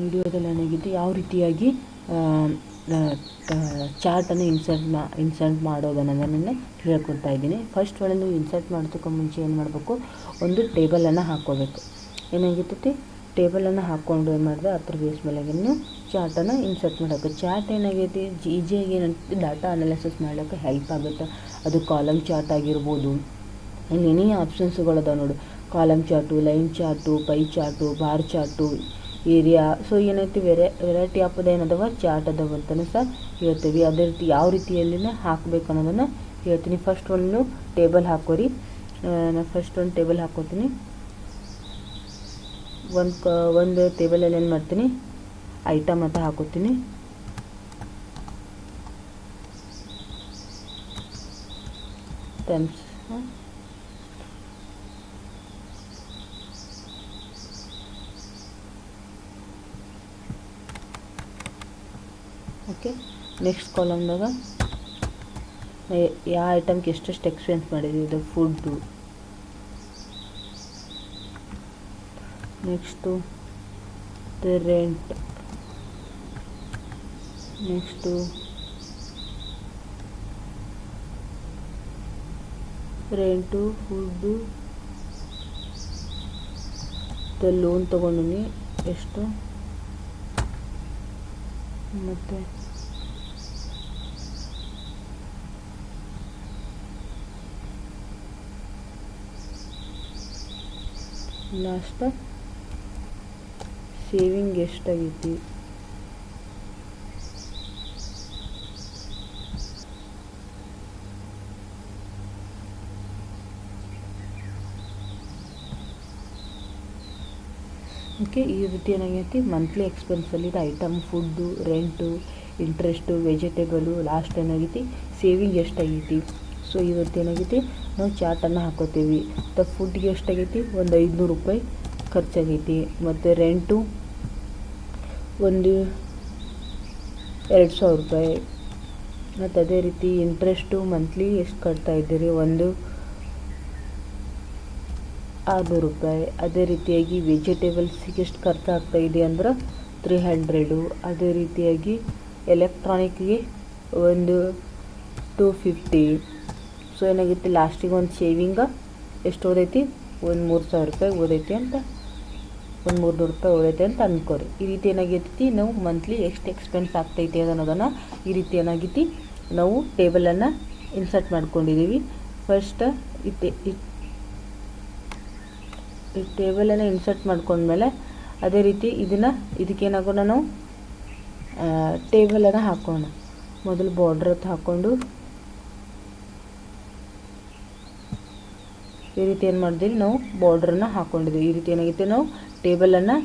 ವಿಡಿಯೋದಲ್ಲಿ ಏನಾಗಿದೆ ಯಾವ ರೀತಿಯಾಗಿ ಚಾರ್ಟನ್ನು ಇನ್ಸರ್ಟ್ ಮಾಡೋದನ್ನು ಹೇಳ್ಕೊಡ್ತಾ ಇದ್ದೀನಿ. ಫಸ್ಟ್ ಒಳಗೆ ನೀವು ಇನ್ಸರ್ಟ್ ಮಾಡೋದಕ್ಕೆ ಮುಂಚೆ ಏನು ಮಾಡಬೇಕು, ಒಂದು ಟೇಬಲನ್ನು ಹಾಕ್ಕೋಬೇಕು. ಏನಾಗಿರ್ತೈತಿ, ಟೇಬಲನ್ನು ಹಾಕ್ಕೊಂಡು ಏನು ಮಾಡಿದ್ರೆ ಅದ್ರ ಬೇಸ್ ಮೇಲೆ ನೀವು ಚಾರ್ಟನ್ನು ಇನ್ಸರ್ಟ್ ಮಾಡಬೇಕು. ಚಾರ್ಟ್ ಏನಾಗೈತಿ ಈಸಿಯಾಗಿ ಏನಂತ ಡಾಟಾ ಅನಾಲಿಸಿಸ್ ಮಾಡ್ಲಿಕ್ಕೆ ಹೆಲ್ಪ್ ಆಗುತ್ತೆ. ಅದು ಕಾಲಮ್ ಚಾರ್ಟ್ ಆಗಿರ್ಬೋದು, ಇಲ್ಲಿ ಏನೇ ಆಪ್ಷನ್ಸ್ಗಳದ ನೋಡು, column chart, line chart, pie chart, bar chart, area. So ಏನೈತಿ ವೆರೈಟಿ ಆಫ್ ಏನದವ ಚಾರ್ಟ್ ಅದಾವ ಅಂತಲೂ ಸಹ ಹೇಳ್ತೀವಿ. ಅದೇ ರೀತಿ ಯಾವ ರೀತಿಯಲ್ಲಿನ ಹಾಕಬೇಕು ಅನ್ನೋದನ್ನು ಹೇಳ್ತೀನಿ. ಫಸ್ಟ್ ಒಂದು ಟೇಬಲ್ ಹಾಕೋರಿ. ನಾನು ಫಸ್ಟ್ ಒಂದು ಟೇಬಲ್ ಹಾಕೋತೀನಿ. ಒಂದು ಟೇಬಲಲ್ಲಿ ಏನು ಮಾಡ್ತೀನಿ, ಐಟಮ್ ಅಂತ ಹಾಕೋತೀನಿ. ಟೆಮ್ಸ್ ಓಕೆ. ನೆಕ್ಸ್ಟ್ ಕಾಲಮ್ದಾಗ ಯಾವ ಐಟಮ್ಗೆ ಎಷ್ಟೆಷ್ಟು ಎಕ್ಸ್ಪೆನ್ಸ್ ಮಾಡಿದ್ವಿ, ಇದು food. Next rent, next rent, food, loan ತೊಗೊಂಡಿನಿ ಎಷ್ಟು, ಮತ್ತು ಲಾಸ್ಟ್ ಸೇವಿಂಗ್ ಎಷ್ಟಾಗೈತಿ. ಓಕೆ, ಈ ರೀತಿ ಏನಾಗೈತಿ ಮಂತ್ಲಿ ಎಕ್ಸ್ಪೆನ್ಸಲ್ಲಿ ಇದು item, food, rent, interest, vegetable, last ಏನಾಗೈತಿ ಸೇವಿಂಗ್ ಎಷ್ಟಾಗೈತಿ. ಸೊ ಈ ರೀತಿ ಏನಾಗೈತಿ ನಾವು ಚಾರ್ಟನ್ನು ಹಾಕೋತೀವಿ. ಮತ್ತು ಫುಡ್ಗೆ ಎಷ್ಟಾಗೈತಿ, ಒಂದು 500 ರೂಪಾಯಿ ಖರ್ಚಾಗೈತಿ. ಮತ್ತು ರೆಂಟು ಒಂದು 2000 ರೂಪಾಯಿ. ಮತ್ತು ಅದೇ ರೀತಿ ಇಂಟ್ರೆಸ್ಟು ಮಂತ್ಲಿ ಎಷ್ಟು ಕಟ್ತಾ ಇದ್ದೀರಿ, ಒಂದು 600 ರೂಪಾಯಿ. ಅದೇ ರೀತಿಯಾಗಿ ವೆಜಿಟೇಬಲ್ಸಿಗೆ ಎಷ್ಟು ಖರ್ಚಾಗ್ತಾಯಿದೆ ಅಂದ್ರೆ 300. ಅದೇ ರೀತಿಯಾಗಿ ಎಲೆಕ್ಟ್ರಾನಿಕ್ಗೆ ಒಂದು 250. ಸೊ ಏನಾಗೈತಿ ಲಾಸ್ಟಿಗೆ ಒಂದು ಶೇವಿಂಗ ಎಷ್ಟು ಓದೈತಿ, ಒಂದು 3000 ರೂಪಾಯಿ ಓದೈತಿ ಅಂತ, ಒಂದು 300 ರೂಪಾಯಿ ಓದೈತೆ ಅಂತ ಅಂದ್ಕೋರಿ. ಈ ರೀತಿ ಏನಾಗೈತಿ ನಾವು ಮಂತ್ಲಿ ಎಷ್ಟು ಎಕ್ಸ್ಪೆನ್ಸ್ ಆಗ್ತೈತಿ ಅನ್ನೋದನ್ನು ಈ ರೀತಿ ಏನಾಗೈತಿ ನಾವು ಟೇಬಲನ್ನು ಇನ್ಸರ್ಟ್ ಮಾಡ್ಕೊಂಡಿದ್ದೀವಿ. ಫಸ್ಟ್ ಈ ಟೇಬಲನ್ನು ಇನ್ಸರ್ಟ್ ಮಾಡ್ಕೊಂಡ್ಮೇಲೆ ಅದೇ ರೀತಿ ಇದಕ್ಕೇನಾಗೋಣ ನಾವು ಟೇಬಲನ್ನು ಹಾಕೋಣ. ಮೊದಲು ಬಾರ್ಡ್ರ್ ಅಂತ ಹಾಕ್ಕೊಂಡು ಈ ರೀತಿ ಏನು ಮಾಡಿದ್ವಿ ನಾವು ಬಾರ್ಡ್ರನ್ನು ಹಾಕ್ಕೊಂಡಿದ್ದೀವಿ. ಈ ರೀತಿ ಏನಾಗೈತೆ ನಾವು ಟೇಬಲನ್ನು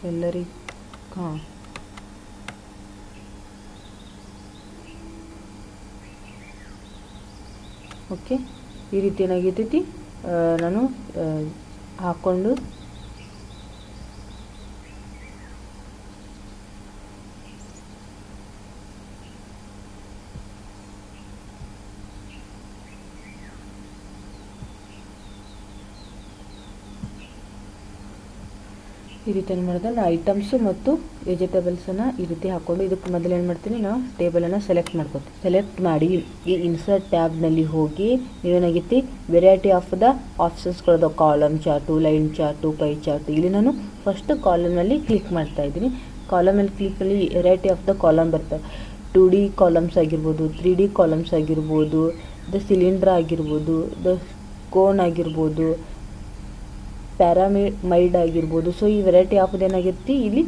ಎಲ್ಲರಿಗೆ ಓಕೆ. ಈ ರೀತಿ ಏನಾಗೈತಿ ನಾನು ಹಾಕ್ಕೊಂಡು ಈ ರೀತಿ ಏನು ಮಾಡಿದ್ರೆ ನಾನು ಐಟಮ್ಸು ಮತ್ತು ವೆಜಿಟೇಬಲ್ಸನ್ನು ಈ ರೀತಿ ಹಾಕ್ಕೊಂಡು ಇದಕ್ಕೆ ಮೊದಲು ಏನು ಮಾಡ್ತೀನಿ, ನಾವು ಟೇಬಲನ್ನು ಸೆಲೆಕ್ಟ್ ಮಾಡಿ ಈ ಇನ್ಸರ್ಟ್ ಟ್ಯಾಬ್ನಲ್ಲಿ ಹೋಗಿ ನೀವೇನಾಗೈತಿ ವೆರೈಟಿ ಆಫ್ ದ ಆಪ್ಷನ್ಸ್ಗಳದ column chart, line chart, pie chart. ಇಲ್ಲಿ ನಾನು ಫಸ್ಟ್ ಕಾಲಮ್ನಲ್ಲಿ ಕ್ಲಿಕ್ ಮಾಡ್ತಾ ಇದ್ದೀನಿ. ಕಾಲಮಲ್ಲಿ ಕ್ಲಿಕ್ಕಲ್ಲಿ ವೆರೈಟಿ ಆಫ್ ದ ಕಾಲಮ್ ಬರ್ತವೆ. 2D ಕಾಲಮ್ಸ್ ಆಗಿರ್ಬೋದು, 3D ಕಾಲಮ್ಸ್ ಆಗಿರ್ಬೋದು, ದ ಸಿಲಿಂಡ್ರ್ ಆಗಿರ್ಬೋದು, ದ ಕೋನ್ ಆಗಿರ್ಬೋದು, ಪ್ಯಾರಾಮೈಡ್ ಆಗಿರ್ಬೋದು. ಸೊ ಈ ವೆರೈಟಿ ಆಫ್ ಏನಾಗಿರ್ತಿ ಇಲ್ಲಿ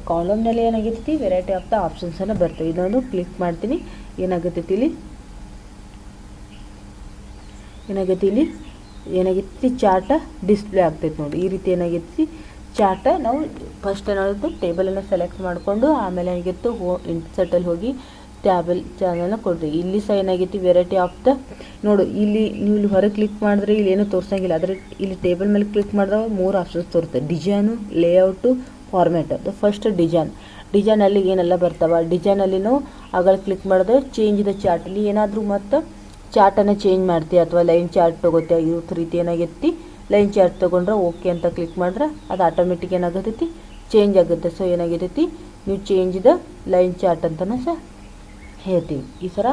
ಕಾಲಮ್ನಲ್ಲಿ ಏನಾಗಿರ್ತಿ ವೆರೈಟಿ ಆಫ್ ದ ಆಪ್ಷನ್ಸನ್ನು ಬರ್ತವೆ. ಇದೊಂದು ಕ್ಲಿಕ್ ಮಾಡ್ತೀನಿ. ಏನಾಗುತ್ತೆ ಇಲ್ಲಿ ಚಾರ್ಟ ಡಿಸ್ಪ್ಲೇ ಆಗ್ತೈತೆ ನೋಡಿ. ಈ ರೀತಿ ಏನಾಗೈತಿ ಚಾರ್ಟ ನಾವು ಫಸ್ಟ್ ಏನಾಗುತ್ತೆ ಟೇಬಲನ್ನು ಸೆಲೆಕ್ಟ್ ಮಾಡಿಕೊಂಡು ಆಮೇಲೆ ಏನಾಗಿತ್ತು ಇನ್ಸರ್ಟಲ್ಲಿ ಹೋಗಿ ಚಾನಲ್ನ ಕೊಡ್ತೀವಿ. ಇಲ್ಲಿ ಸಹ ಏನಾಗೈತಿ ವೆರೈಟಿ ಆಫ್ ದ ನೋಡು. ಇಲ್ಲಿ ನೀವು ಇಲ್ಲಿ ಹೊರಗೆ ಕ್ಲಿಕ್ ಮಾಡಿದ್ರೆ ಇಲ್ಲಿ ಏನೂ ತೋರಿಸಂಗಿಲ್ಲ. ಆದರೆ ಇಲ್ಲಿ ಟೇಬಲ್ ಮೇಲೆ ಕ್ಲಿಕ್ ಮಾಡಿದಾಗ 3 ಆಪ್ಷನ್ಸ್ ತೋರುತ್ತೆ: ಡಿಸೈನು, ಲೇಔಟು, ಫಾರ್ಮ್ಯಾಟ್. ಅದು ಫಸ್ಟ್ ಡಿಸೈನಲ್ಲಿ ಏನೆಲ್ಲ ಬರ್ತಾವೆ. ಡಿಸೈನಲ್ಲಿ ನಾವು ಆಗ ಕ್ಲಿಕ್ ಮಾಡಿದ್ರೆ ಚೇಂಜ್ ದ ಚಾರ್ಟ್. ಇಲ್ಲಿ ಏನಾದರೂ ಮತ್ತು ಚಾರ್ಟನ್ನು ಚೇಂಜ್ ಮಾಡ್ತೀವಿ ಅಥವಾ ಲೈನ್ ಚಾರ್ಟ್ ತೊಗೋತೀವಿ. ಈ ರೀತಿ ಏನಾಗೈತಿ ಲೈನ್ ಚಾರ್ಟ್ ತೊಗೊಂಡ್ರೆ ಓಕೆ ಅಂತ ಕ್ಲಿಕ್ ಮಾಡಿದ್ರೆ ಅದು ಆಟೋಮೆಟಿಕ್ ಏನಾಗತೈತಿ ಚೇಂಜ್ ಆಗುತ್ತೆ. ಸೊ ಏನಾಗಿರ್ತೈತಿ ನೀವು ಚೇಂಜ್ ದ ಲೈನ್ ಚಾರ್ಟ್ ಅಂತಲೂ ಸಹ ಹೇಳ್ತೀವಿ. ಈ ಥರ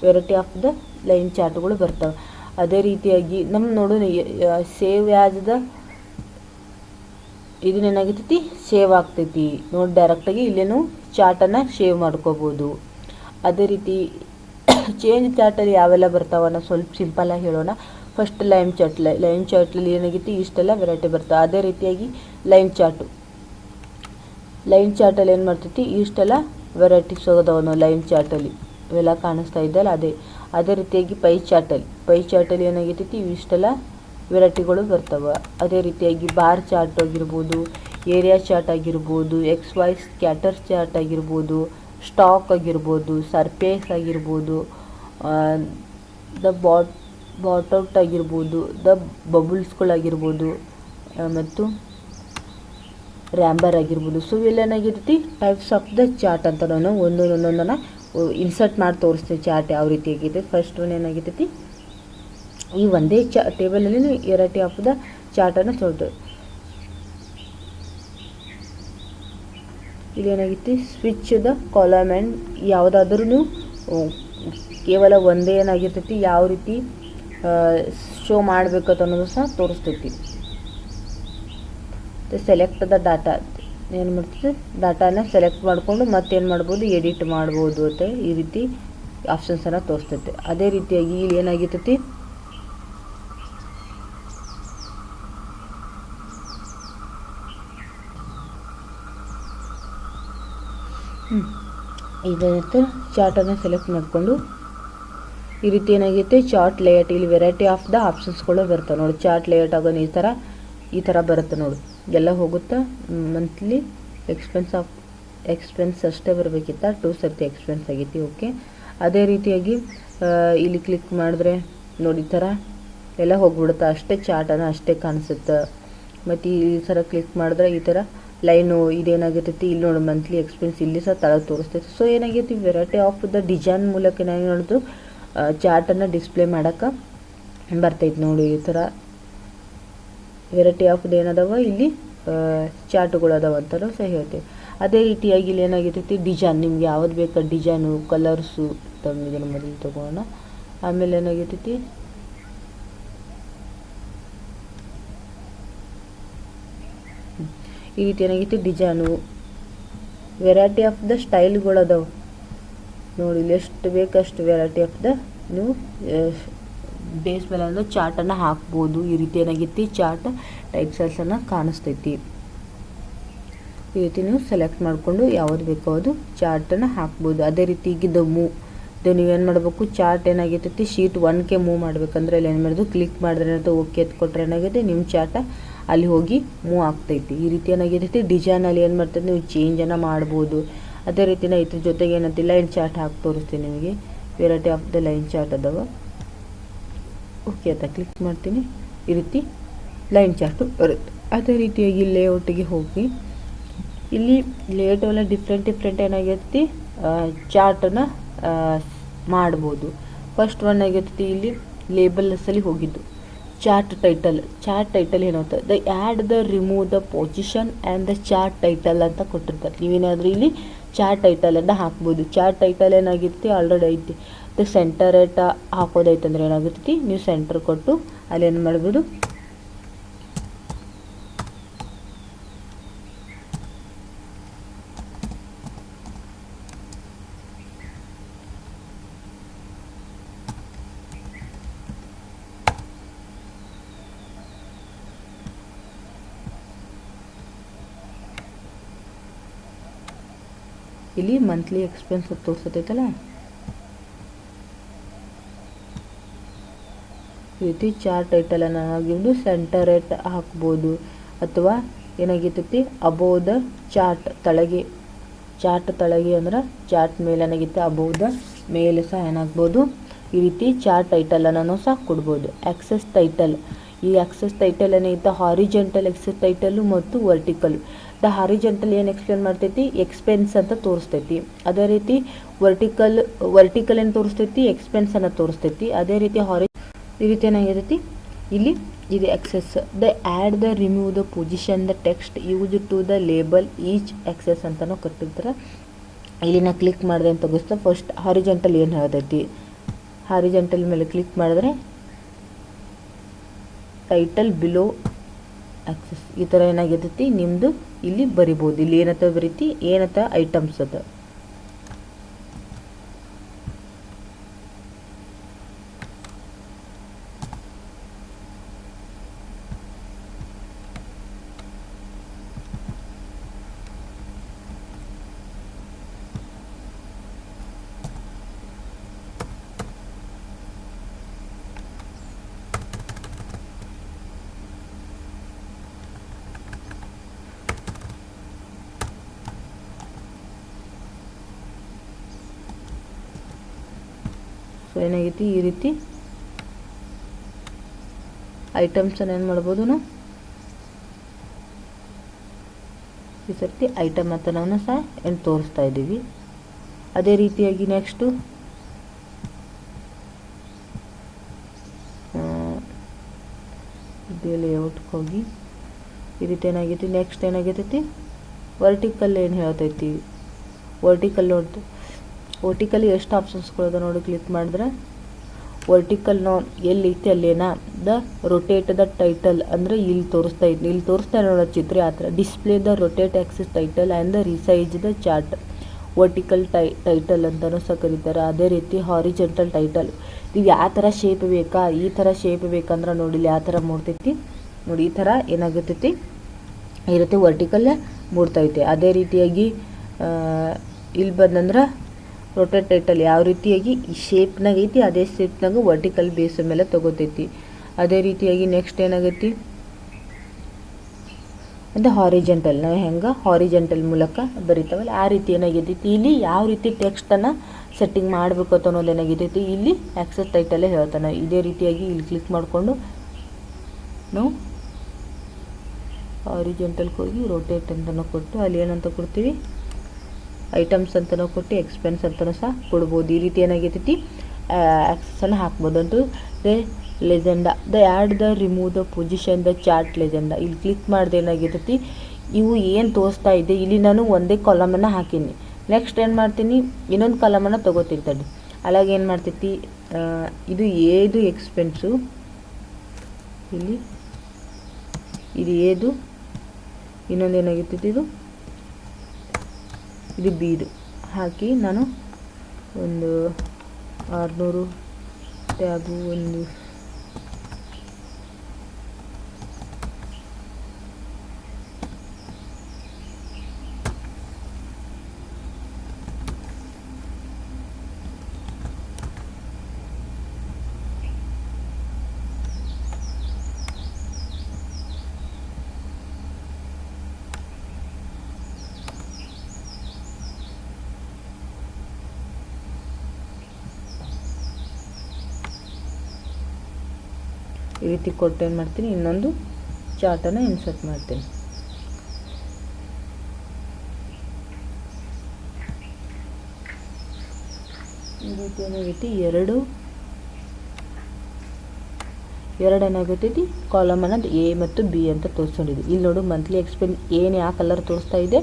ವೆರೈಟಿ ಆಫ್ ದ ಲೈನ್ ಚಾರ್ಟ್ಗಳು ಬರ್ತವೆ. ಅದೇ ರೀತಿಯಾಗಿ ನಮ್ಮ ನೋಡೋಣ ಸೇವ್ ಆ್ಯಸ್ ದ ಇದನ್ನೇನಾಗಿರ್ತೈತಿ ಸೇವ್ ಆಗ್ತೈತಿ ನೋಡಿ. ಡೈರೆಕ್ಟಾಗಿ ಇಲ್ಲೇನು ಚಾರ್ಟನ್ನು ಸೇವ್ ಮಾಡ್ಕೋಬೋದು. ಅದೇ ರೀತಿ ಚೇಂಜ್ ಚಾರ್ಟಲ್ಲಿ ಯಾವೆಲ್ಲ ಬರ್ತಾವೆ ನಾವು ಸ್ವಲ್ಪ ಸಿಂಪಲ್ಲಾಗಿ ಹೇಳೋಣ. ಫಸ್ಟ್ ಲೈನ್ ಚಾರ್ಟ್ಲಿ ಏನಾಗಿತ್ತು ಇಷ್ಟೆಲ್ಲ ವೆರೈಟಿ ಬರ್ತವೆ. ಅದೇ ರೀತಿಯಾಗಿ ಲೈನ್ ಚಾರ್ಟಲ್ಲಿ ಏನು ಮಾಡ್ತೈತಿ ಇಷ್ಟೆಲ್ಲ ವೆರೈಟೀಸ್ ಹೋಗೋದವ ನಾವು ಲೈನ್ ಚಾರ್ಟಲ್ಲಿ ಇವೆಲ್ಲ ಕಾಣಿಸ್ತಾ ಇದ್ದಲ್ಲ ಅದೇ ರೀತಿಯಾಗಿ ಪೈ ಚಾರ್ಟಲ್ಲಿ ಏನಾಗಿರ್ತೈತಿ ಇಷ್ಟೆಲ್ಲ ವೆರೈಟಿಗಳು ಬರ್ತವೆ. ಅದೇ ರೀತಿಯಾಗಿ ಬಾರ್ ಚಾರ್ಟ್ ಆಗಿರ್ಬೋದು, ಏರಿಯಾ ಚಾರ್ಟ್ ಆಗಿರ್ಬೋದು, XY ಸ್ಕ್ಯಾಟರ್ ಚಾರ್ಟ್ ಆಗಿರ್ಬೋದು, ಸ್ಟಾಕ್ ಆಗಿರ್ಬೋದು, ಸರ್ಫೇಸ್ ಆಗಿರ್ಬೋದು, ದ ಬಾಟೌಟ್ ಆಗಿರ್ಬೋದು, ದ ಬಬಲ್ಸ್ಗಳಾಗಿರ್ಬೋದು ಮತ್ತು ರ್ಯಾಂಬರ್ ಆಗಿರ್ಬೋದು. ಸೊ ಇಲ್ಲೇನಾಗಿರ್ತೈತಿ ಟೈಪ್ಸ್ ಆಫ್ ದ ಚಾರ್ಟ್ ಅಂತ ನಾನು ಒಂದೊಂದನ್ನು ಇನ್ಸರ್ಟ್ ಮಾಡಿ ತೋರಿಸ್ತೀವಿ. ಚಾರ್ಟ್ ಯಾವ ರೀತಿ ಆಗೈತೆ. ಫಸ್ಟ್ ಒನ್ ಏನಾಗಿರ್ತೈತಿ ಈ ಒಂದೇ ಟೇಬಲಲ್ಲಿ ವೆರೈಟಿ ಆಫ್ ದ ಚಾರ್ಟನ್ನು ತೊಗೊಳ್ತೇವೆ. ಇಲ್ಲಿ ಏನಾಗಿತ್ತು ಸ್ವಿಚ್ ದ ಕಾಲಮ್ ಆ್ಯಂಡ್ ಯಾವುದಾದ್ರೂ ಕೇವಲ ಒಂದೇ ಏನಾಗಿರ್ತೈತಿ ಯಾವ ರೀತಿ ಶೋ ಮಾಡಬೇಕಂತ ಅನ್ನೋದು ಸಹ ತೋರಿಸ್ತೈತಿ. ಸೆಲೆಕ್ಟ್ ದ ಡಾಟಾ ಏನು ಮಾಡ್ತೈತಿ ಡಾಟಾನ ಸೆಲೆಕ್ಟ್ ಮಾಡಿಕೊಂಡು ಮತ್ತೇನು ಮಾಡ್ಬೋದು ಎಡಿಟ್ ಮಾಡ್ಬೋದು ಅಂತ ಈ ರೀತಿ ಆಪ್ಷನ್ಸನ್ನು ತೋರಿಸ್ತೈತೆ. ಅದೇ ರೀತಿಯಾಗಿ ಇಲ್ಲಿ ಏನಾಗಿರ್ತೈತಿ ಇದಂತ ಚಾರ್ಟನ್ನು ಸೆಲೆಕ್ಟ್ ಮಾಡಿಕೊಂಡು ಈ ರೀತಿ ಏನಾಗೈತೆ ಚಾರ್ಟ್ ಲೇಔಟ್ ಇಲ್ಲಿ ವೆರೈಟಿ ಆಫ್ ದ ಆಪ್ಷನ್ಸ್ಗಳು ಬರ್ತವೆ ನೋಡಿ. ಚಾರ್ಟ್ ಲೇಔಟ್ ಆಗೋನು ಈ ಥರ ಬರುತ್ತೆ ನೋಡಿ. ಎಲ್ಲ ಹೋಗುತ್ತಾ ಮಂತ್ಲಿ ಎಕ್ಸ್ಪೆನ್ಸ್ ಅಷ್ಟೇ ಬರಬೇಕಿತ್ತ 2 ಸರ್ತಿ ಎಕ್ಸ್ಪೆನ್ಸ್ ಆಗೈತಿ. ಓಕೆ. ಅದೇ ರೀತಿಯಾಗಿ ಇಲ್ಲಿ ಕ್ಲಿಕ್ ಮಾಡಿದ್ರೆ ನೋಡಿ ಈ ಥರ ಎಲ್ಲ ಹೋಗ್ಬಿಡುತ್ತೆ. ಅಷ್ಟೇ ಚಾರ್ಟನ್ನು ಅಷ್ಟೇ ಕಾಣಿಸುತ್ತೆ. ಮತ್ತು ಈ ಥರ ಕ್ಲಿಕ್ ಮಾಡಿದ್ರೆ ಈ ಥರ ಲೈನು ಇದೇನಾಗಿರ್ತೈತಿ ಇಲ್ಲಿ ನೋಡಿ ಮಂತ್ಲಿ ಎಕ್ಸ್ಪೆನ್ಸ್ ಇಲ್ಲಿ ಸಹ ತಳಗೆ ತೋರಿಸ್ತೈತಿ. ಸೊ ಏನಾಗೈತಿ ವೆರೈಟಿ ಆಫ್ ದ ಡಿಸೈನ್ ಮೂಲಕ ಏನಾಗಿ ನೋಡಿದ್ರು ಚಾರ್ಟನ್ನು ಡಿಸ್ಪ್ಲೇ ಮಾಡೋಕ್ಕೆ ಬರ್ತೈತಿ ನೋಡಿ. ಈ ಥರ ವೆರೈಟಿ ಆಫ್ ಏನದಾವ ಇಲ್ಲಿ ಚಾರ್ಟ್ಗಳು ಅದಾವ ಅಂತಲೂ ಸಹ ಹೇಳ್ತೀವಿ. ಅದೇ ರೀತಿಯಾಗಿ ಇಲ್ಲಿ ಏನಾಗಿರ್ತೈತಿ ಡಿಸೈನ್ ನಿಮ್ಗೆ ಯಾವ್ದು ಬೇಕಾ ಡಿಸೈನು ಕಲರ್ಸು ಇದನ್ನು ಮೊದಲು ತೊಗೊಳ್ಳೋಣ. ಆಮೇಲೆ ಏನಾಗಿರ್ತೈತಿ ಈ ರೀತಿ ಏನಾಗೈತಿ ಡಿಸೈನು ವೆರೈಟಿ ಆಫ್ ದ ಸ್ಟೈಲ್ಗಳು ಅದಾವೆ ನೋಡಿ. ಇಲ್ಲಿ ಎಷ್ಟು ಬೇಕಷ್ಟು ವೆರೈಟಿ ಆಫ್ ದ ನೀವು ಬೇಸ್ ಮೇಲೆ ಅಂದ್ರೆ ಚಾರ್ಟನ್ನು ಹಾಕ್ಬೋದು. ಈ ರೀತಿ ಏನಾಗೈತಿ ಚಾರ್ಟ್ ಟೈಪ್ಸನ್ನು ಕಾಣಿಸ್ತೈತಿ. ಈ ರೀತಿ ನೀವು ಸೆಲೆಕ್ಟ್ ಮಾಡಿಕೊಂಡು ಯಾವ್ದು ಬೇಕೋ ಅದು ಚಾರ್ಟನ್ನು ಹಾಕ್ಬೋದು. ಅದೇ ರೀತಿ ಈಗ ಇದು ನೀವೇನು ಮಾಡಬೇಕು ಚಾರ್ಟ್ ಏನಾಗೈತಿ ಶೀಟ್ 1ಕ್ಕೆ ಮೂವ್ ಮಾಡ್ಬೇಕಂದ್ರೆ ಇಲ್ಲಿ ಏನು ಮಾಡೋದು ಕ್ಲಿಕ್ ಮಾಡಿದ್ರೆ ಅಂತ ಓಕೆ ಎತ್ಕೊಟ್ರೆ ಏನಾಗೈತಿ ನಿಮ್ಮ ಚಾರ್ಟ ಅಲ್ಲಿ ಹೋಗಿ ಮೂವ್ ಆಗ್ತೈತಿ. ಈ ರೀತಿ ಏನಾಗೈತಿ ಡಿಸೈನಲ್ಲಿ ಏನು ಮಾಡ್ತೈತಿ ನೀವು ಚೇಂಜನ್ನು ಮಾಡ್ಬೋದು. ಅದೇ ರೀತಿನ ಇದ್ರ ಜೊತೆಗೆ ಏನಂತ ಲೈನ್ ಚಾರ್ಟ್ ಹಾಕಿ ತೋರಿಸ್ತೀನಿ ನಿಮಗೆ. Variety of the line chart ಅದಾವ. ಓಕೆ ಅಂತ ಕ್ಲಿಕ್ ಮಾಡ್ತೀನಿ. ಈ ರೀತಿ ಲೈನ್ ಚಾರ್ಟು ಬರುತ್ತೆ. ಅದೇ ರೀತಿಯಾಗಿ ಲೇಔಟಿಗೆ ಹೋಗಿ ಇಲ್ಲಿ ಲೇಔಟ್ ಎಲ್ಲ ಡಿಫ್ರೆಂಟ್ ಏನಾಗೈತಿ ಚಾರ್ಟನ್ನು ಮಾಡ್ಬೋದು. ಫಸ್ಟ್ ಒನ್ ಆಗಿರ್ತೈತಿ ಇಲ್ಲಿ ಲೇಬಲ್ಸಲ್ಲಿ ಹೋಗಿದ್ದು ಚಾರ್ಟ್ ಟೈಟಲ್ ಏನಾಗುತ್ತೆ the add the remove the position and the chart title ಅಂತ ಕೊಟ್ಟಿರ್ತಾರೆ. ನೀವೇನಾದರೂ ಇಲ್ಲಿ ಚಾರ್ಟ್ ಟೈಟಲನ್ನು ಹಾಕ್ಬೋದು. ಚಾರ್ಟ್ ಟೈಟಲ್ ಏನಾಗಿರ್ತಿ ಆಲ್ರೆಡಿ ಐತಿ. ದ ಸೆಂಟರ್ ರೇಟ್ ಹಾಕೋದೈತಂದ್ರೆ ಏನಾಗಿರ್ತೈತಿ ನೀವು ಸೆಂಟರ್ ಕೊಟ್ಟು ಅಲ್ಲೇನು ಮಾಡ್ಬೋದು ಇಲ್ಲಿ ಮಂತ್ಲಿ ಎಕ್ಸ್ಪೆನ್ಸ್ ತೋರಿಸತೈತಲ್ಲ ಈ ರೀತಿ ಚಾರ್ಟ್ ಟೈಟಲನ್ನು ಆಗಿದ್ದು ಸೆಂಟರ್ ರೇಟ್ ಹಾಕ್ಬೋದು. ಅಥವಾ ಏನಾಗಿರ್ತೈತಿ ಅಬೋವ್ ದ ಚಾರ್ಟ್ ತಳಗೆ ಅಂದ್ರೆ ಚಾರ್ಟ್ ಮೇಲೆ ಏನಾಗಿತ್ತು ಅಬೋವ್ ದ ಮೇಲೆ ಸಹ ಏನಾಗ್ಬೋದು ಈ ರೀತಿ ಚಾರ್ಟ್ ಟೈಟಲನ್ನು ಸಹ ಕೊಡ್ಬೋದು. ಆಕ್ಸೆಸ್ ಟೈಟಲ್ ಏನಾಗಿತ್ತು ಹಾರಿಜೆಂಟಲ್ ಎಕ್ಸೆಸ್ ಟೈಟಲು ಮತ್ತು ವರ್ಟಿಕಲ್. ದ ಹಾರಿಜೆಂಟಲ್ ಏನು ಎಕ್ಸ್ಪ್ಲೇನ್ ಮಾಡ್ತೈತಿ ಎಕ್ಸ್ಪೆನ್ಸ್ ಅಂತ ತೋರಿಸ್ತೈತಿ. ಅದೇ ರೀತಿ ವರ್ಟಿಕಲ್ ಏನು ತೋರಿಸ್ತೈತಿ ಎಕ್ಸ್ಪೆನ್ಸನ್ನು ತೋರಿಸ್ತೈತಿ. ಅದೇ ರೀತಿ ಈ ರೀತಿ ಏನಾಗಿರ್ತೈತಿ ಇಲ್ಲಿ ಇದು axes. The add the remove the position the text use to the label each axes ಅಂತಲೂ ಕೊಟ್ಟಿರ್ತಾರೆ. ಇಲ್ಲಿ ನಾ ಕ್ಲಿಕ್ ಮಾಡಿದೆ ಅಂತ ಗೊತ್ತಾ. ಫಸ್ಟ್ ಹಾರಿಜೆಂಟಲ್ ಏನು ಹೇಳ್ತೈತಿ, ಹಾರಿಜೆಂಟಲ್ ಮೇಲೆ ಕ್ಲಿಕ್ ಮಾಡಿದ್ರೆ ಟೈಟಲ್ ಬಿಲೋ ಆಕ್ಸೆಸ್ ಈ ಥರ ಏನಾಗಿರ್ತೈತಿ ನಿಮ್ಮದು ಇಲ್ಲಿ ಬರಿಬೋದು. ಇಲ್ಲಿ ಏನತ್ತ ಬರೀತಿ, ಏನತ್ತ ಐಟಮ್ಸ್ ಅದ. ಸೊ ಏನಾಗೈತಿ ಈ ರೀತಿ ಐಟಮ್ಸನ್ನು ಏನು ಮಾಡ್ಬೋದು ನಾವು ಈ ಸರ್ತಿ ಐಟಮ್ ಅಂತ ನಾವು ಸಹ ಏನು ತೋರಿಸ್ತಾ ಇದ್ದೀವಿ. ಅದೇ ರೀತಿಯಾಗಿ ನೆಕ್ಸ್ಟು ಇದು ಲೇಔಟ್ಗೆ ಹೋಗಿ ಈ ರೀತಿ ಏನಾಗೈತಿ. ನೆಕ್ಸ್ಟ್ ಏನಾಗೈತೈತಿ ವರ್ಟಿಕಲ್ ಏನು ಹೇಳ್ತೈತಿ, ವರ್ಟಿಕಲ್ ನೋಡ್ತು. ವರ್ಟಿಕಲ್ ಎಷ್ಟು ಆಪ್ಷನ್ಸ್ಗಳದ ನೋಡಿ. ಕ್ಲಿಕ್ ಮಾಡಿದ್ರೆ ವರ್ಟಿಕಲ್ ಎಲ್ಲಿ ಐತಿ ಅಲ್ಲೇನ ದ ರೊಟೇಟ್ ದ ಟೈಟಲ್ ಅಂದರೆ ಇಲ್ಲಿ ತೋರಿಸ್ತಾ ನೋಡೋ ಚಿತ್ರ ಆ ಥರ. Display the rotate Axis title and the resize the chart vertical title ಅಂತಲೂ ಸಹ ಕರೀತಾರೆ. ಅದೇ ರೀತಿ ಹಾರಿಜೆಂಟಲ್ ಟೈಟಲ್, ನೀವು ಯಾವ ಥರ ಶೇಪ್ ಬೇಕಾ, ಈ ಥರ ಶೇಪ್ ಬೇಕಂದ್ರೆ ನೋಡಿ ಯಾವ ಥರ ಮೂಡ್ತೈತಿ ನೋಡಿ. ಈ ಥರ ಏನಾಗುತ್ತೈತಿ ಈ ರೀತಿ ವರ್ಟಿಕಲ್ ಮೂಡ್ತೈತೆ. ಅದೇ ರೀತಿಯಾಗಿ ಇಲ್ಲಿ ಬಂದಂದ್ರೆ ರೊಟೇಟ್ ಟೈಟಲ್ ಯಾವ ರೀತಿಯಾಗಿ ಈ ಶೇಪ್ನಾಗ ಐತಿ ಅದೇ ಶೇಪ್ನಾಗ ವರ್ಟಿಕಲ್ ಬೇಸ್ ಮೇಲೆ ತಗೋತೈತಿ. ಅದೇ ರೀತಿಯಾಗಿ ನೆಕ್ಸ್ಟ್ ಏನಾಗೈತಿ ಅಂದರೆ ಹಾರಿಜೆಂಟಲ್, ನಾವು ಹೆಂಗೆ ಹಾರಿಜೆಂಟಲ್ ಮೂಲಕ ಬರಿತಾವಲ್ಲ ಆ ರೀತಿ ಏನಾಗೈತಿ. ಇಲ್ಲಿ ಯಾವ ರೀತಿ ಟೆಕ್ಸ್ಟನ್ನು ಸೆಟ್ಟಿಂಗ್ ಮಾಡಬೇಕು ಅಂತ ಅನ್ನೋದು ಏನಾಗೈತಿ ಇಲ್ಲಿ ಆಕ್ಸೆಸ್ ಟೈಟಲ್ಲೇ ಹೇಳ್ತಾನೆ. ಇದೇ ರೀತಿಯಾಗಿ ಇಲ್ಲಿ ಕ್ಲಿಕ್ ಮಾಡಿಕೊಂಡು ನಾವು ಹಾರಿಜೆಂಟಲ್ಗೆ ಹೋಗಿ ರೊಟೇಟ್ ಅಂತಲೂ ಕೊಟ್ಟು ಅಲ್ಲಿ ಏನಂತ ಕೊಡ್ತೀವಿ ಐಟಮ್ಸ್ ಅಂತಲೂ ಕೊಟ್ಟು ಎಕ್ಸ್ಪೆನ್ಸ್ ಅಂತಲೂ ಸಹ ಕೊಡ್ಬೋದು. ಈ ರೀತಿ ಏನಾಗೈತಿ ಆಕ್ಸೆಸನ್ನು ಹಾಕ್ಬೋದು. ಅಂಟು the legend the add the remove the position the chart legend ಇಲ್ಲಿ ಕ್ಲಿಕ್ ಮಾಡಿದೆ ಏನಾಗೈತಿ ಇವು ಏನು ತೋರಿಸ್ತಾ ಇದೆ ಇಲ್ಲಿ ನಾನು ಒಂದೇ ಕಾಲಮನ್ನು ಹಾಕೀನಿ. ನೆಕ್ಸ್ಟ್ ಏನು ಮಾಡ್ತೀನಿ ಇನ್ನೊಂದು ಕಾಲಮನ್ನು ತೊಗೋತೀನಿ ತಡಿ. ಅಲಾಗ ಏನು ಮಾಡ್ತೈತಿ ಇದು ಏದು ಎಕ್ಸ್ಪೆನ್ಸು ಇಲ್ಲಿ ಇದು ಏದು ಇನ್ನೊಂದು ಏನಾಗಿರ್ತೈತಿ ಇದು ಬೀದು ಹಾಕಿ ನಾನು ಒಂದು 600 ಟ್ಯಾಬು ಒಂದು ಈ ರೀತಿ ಕೊಟ್ಟು ಏನು ಮಾಡ್ತೀನಿ ಇನ್ನೊಂದು ಚಾರ್ಟನ್ನು ಇನ್ಸರ್ಟ್ ಮಾಡ್ತೀನಿ. ಈ ರೀತಿ ಏನಾಗೈತಿ ಎರಡು ಏನಾಗತ್ತೈತಿ ಕಾಲಮ್ ಅನ್ನೋದು ಎ ಮತ್ತು ಬಿ ಅಂತ ತೋರಿಸ್ಕೊಂಡಿದ್ವಿ. ಇಲ್ಲಿ ನೋಡು ಮಂತ್ಲಿ ಎಕ್ಸ್ಪೆನ್ಸ್ ಏನು ಯಾವ ಕಲರ್ ತೋರಿಸ್ತಾ ಇದೆ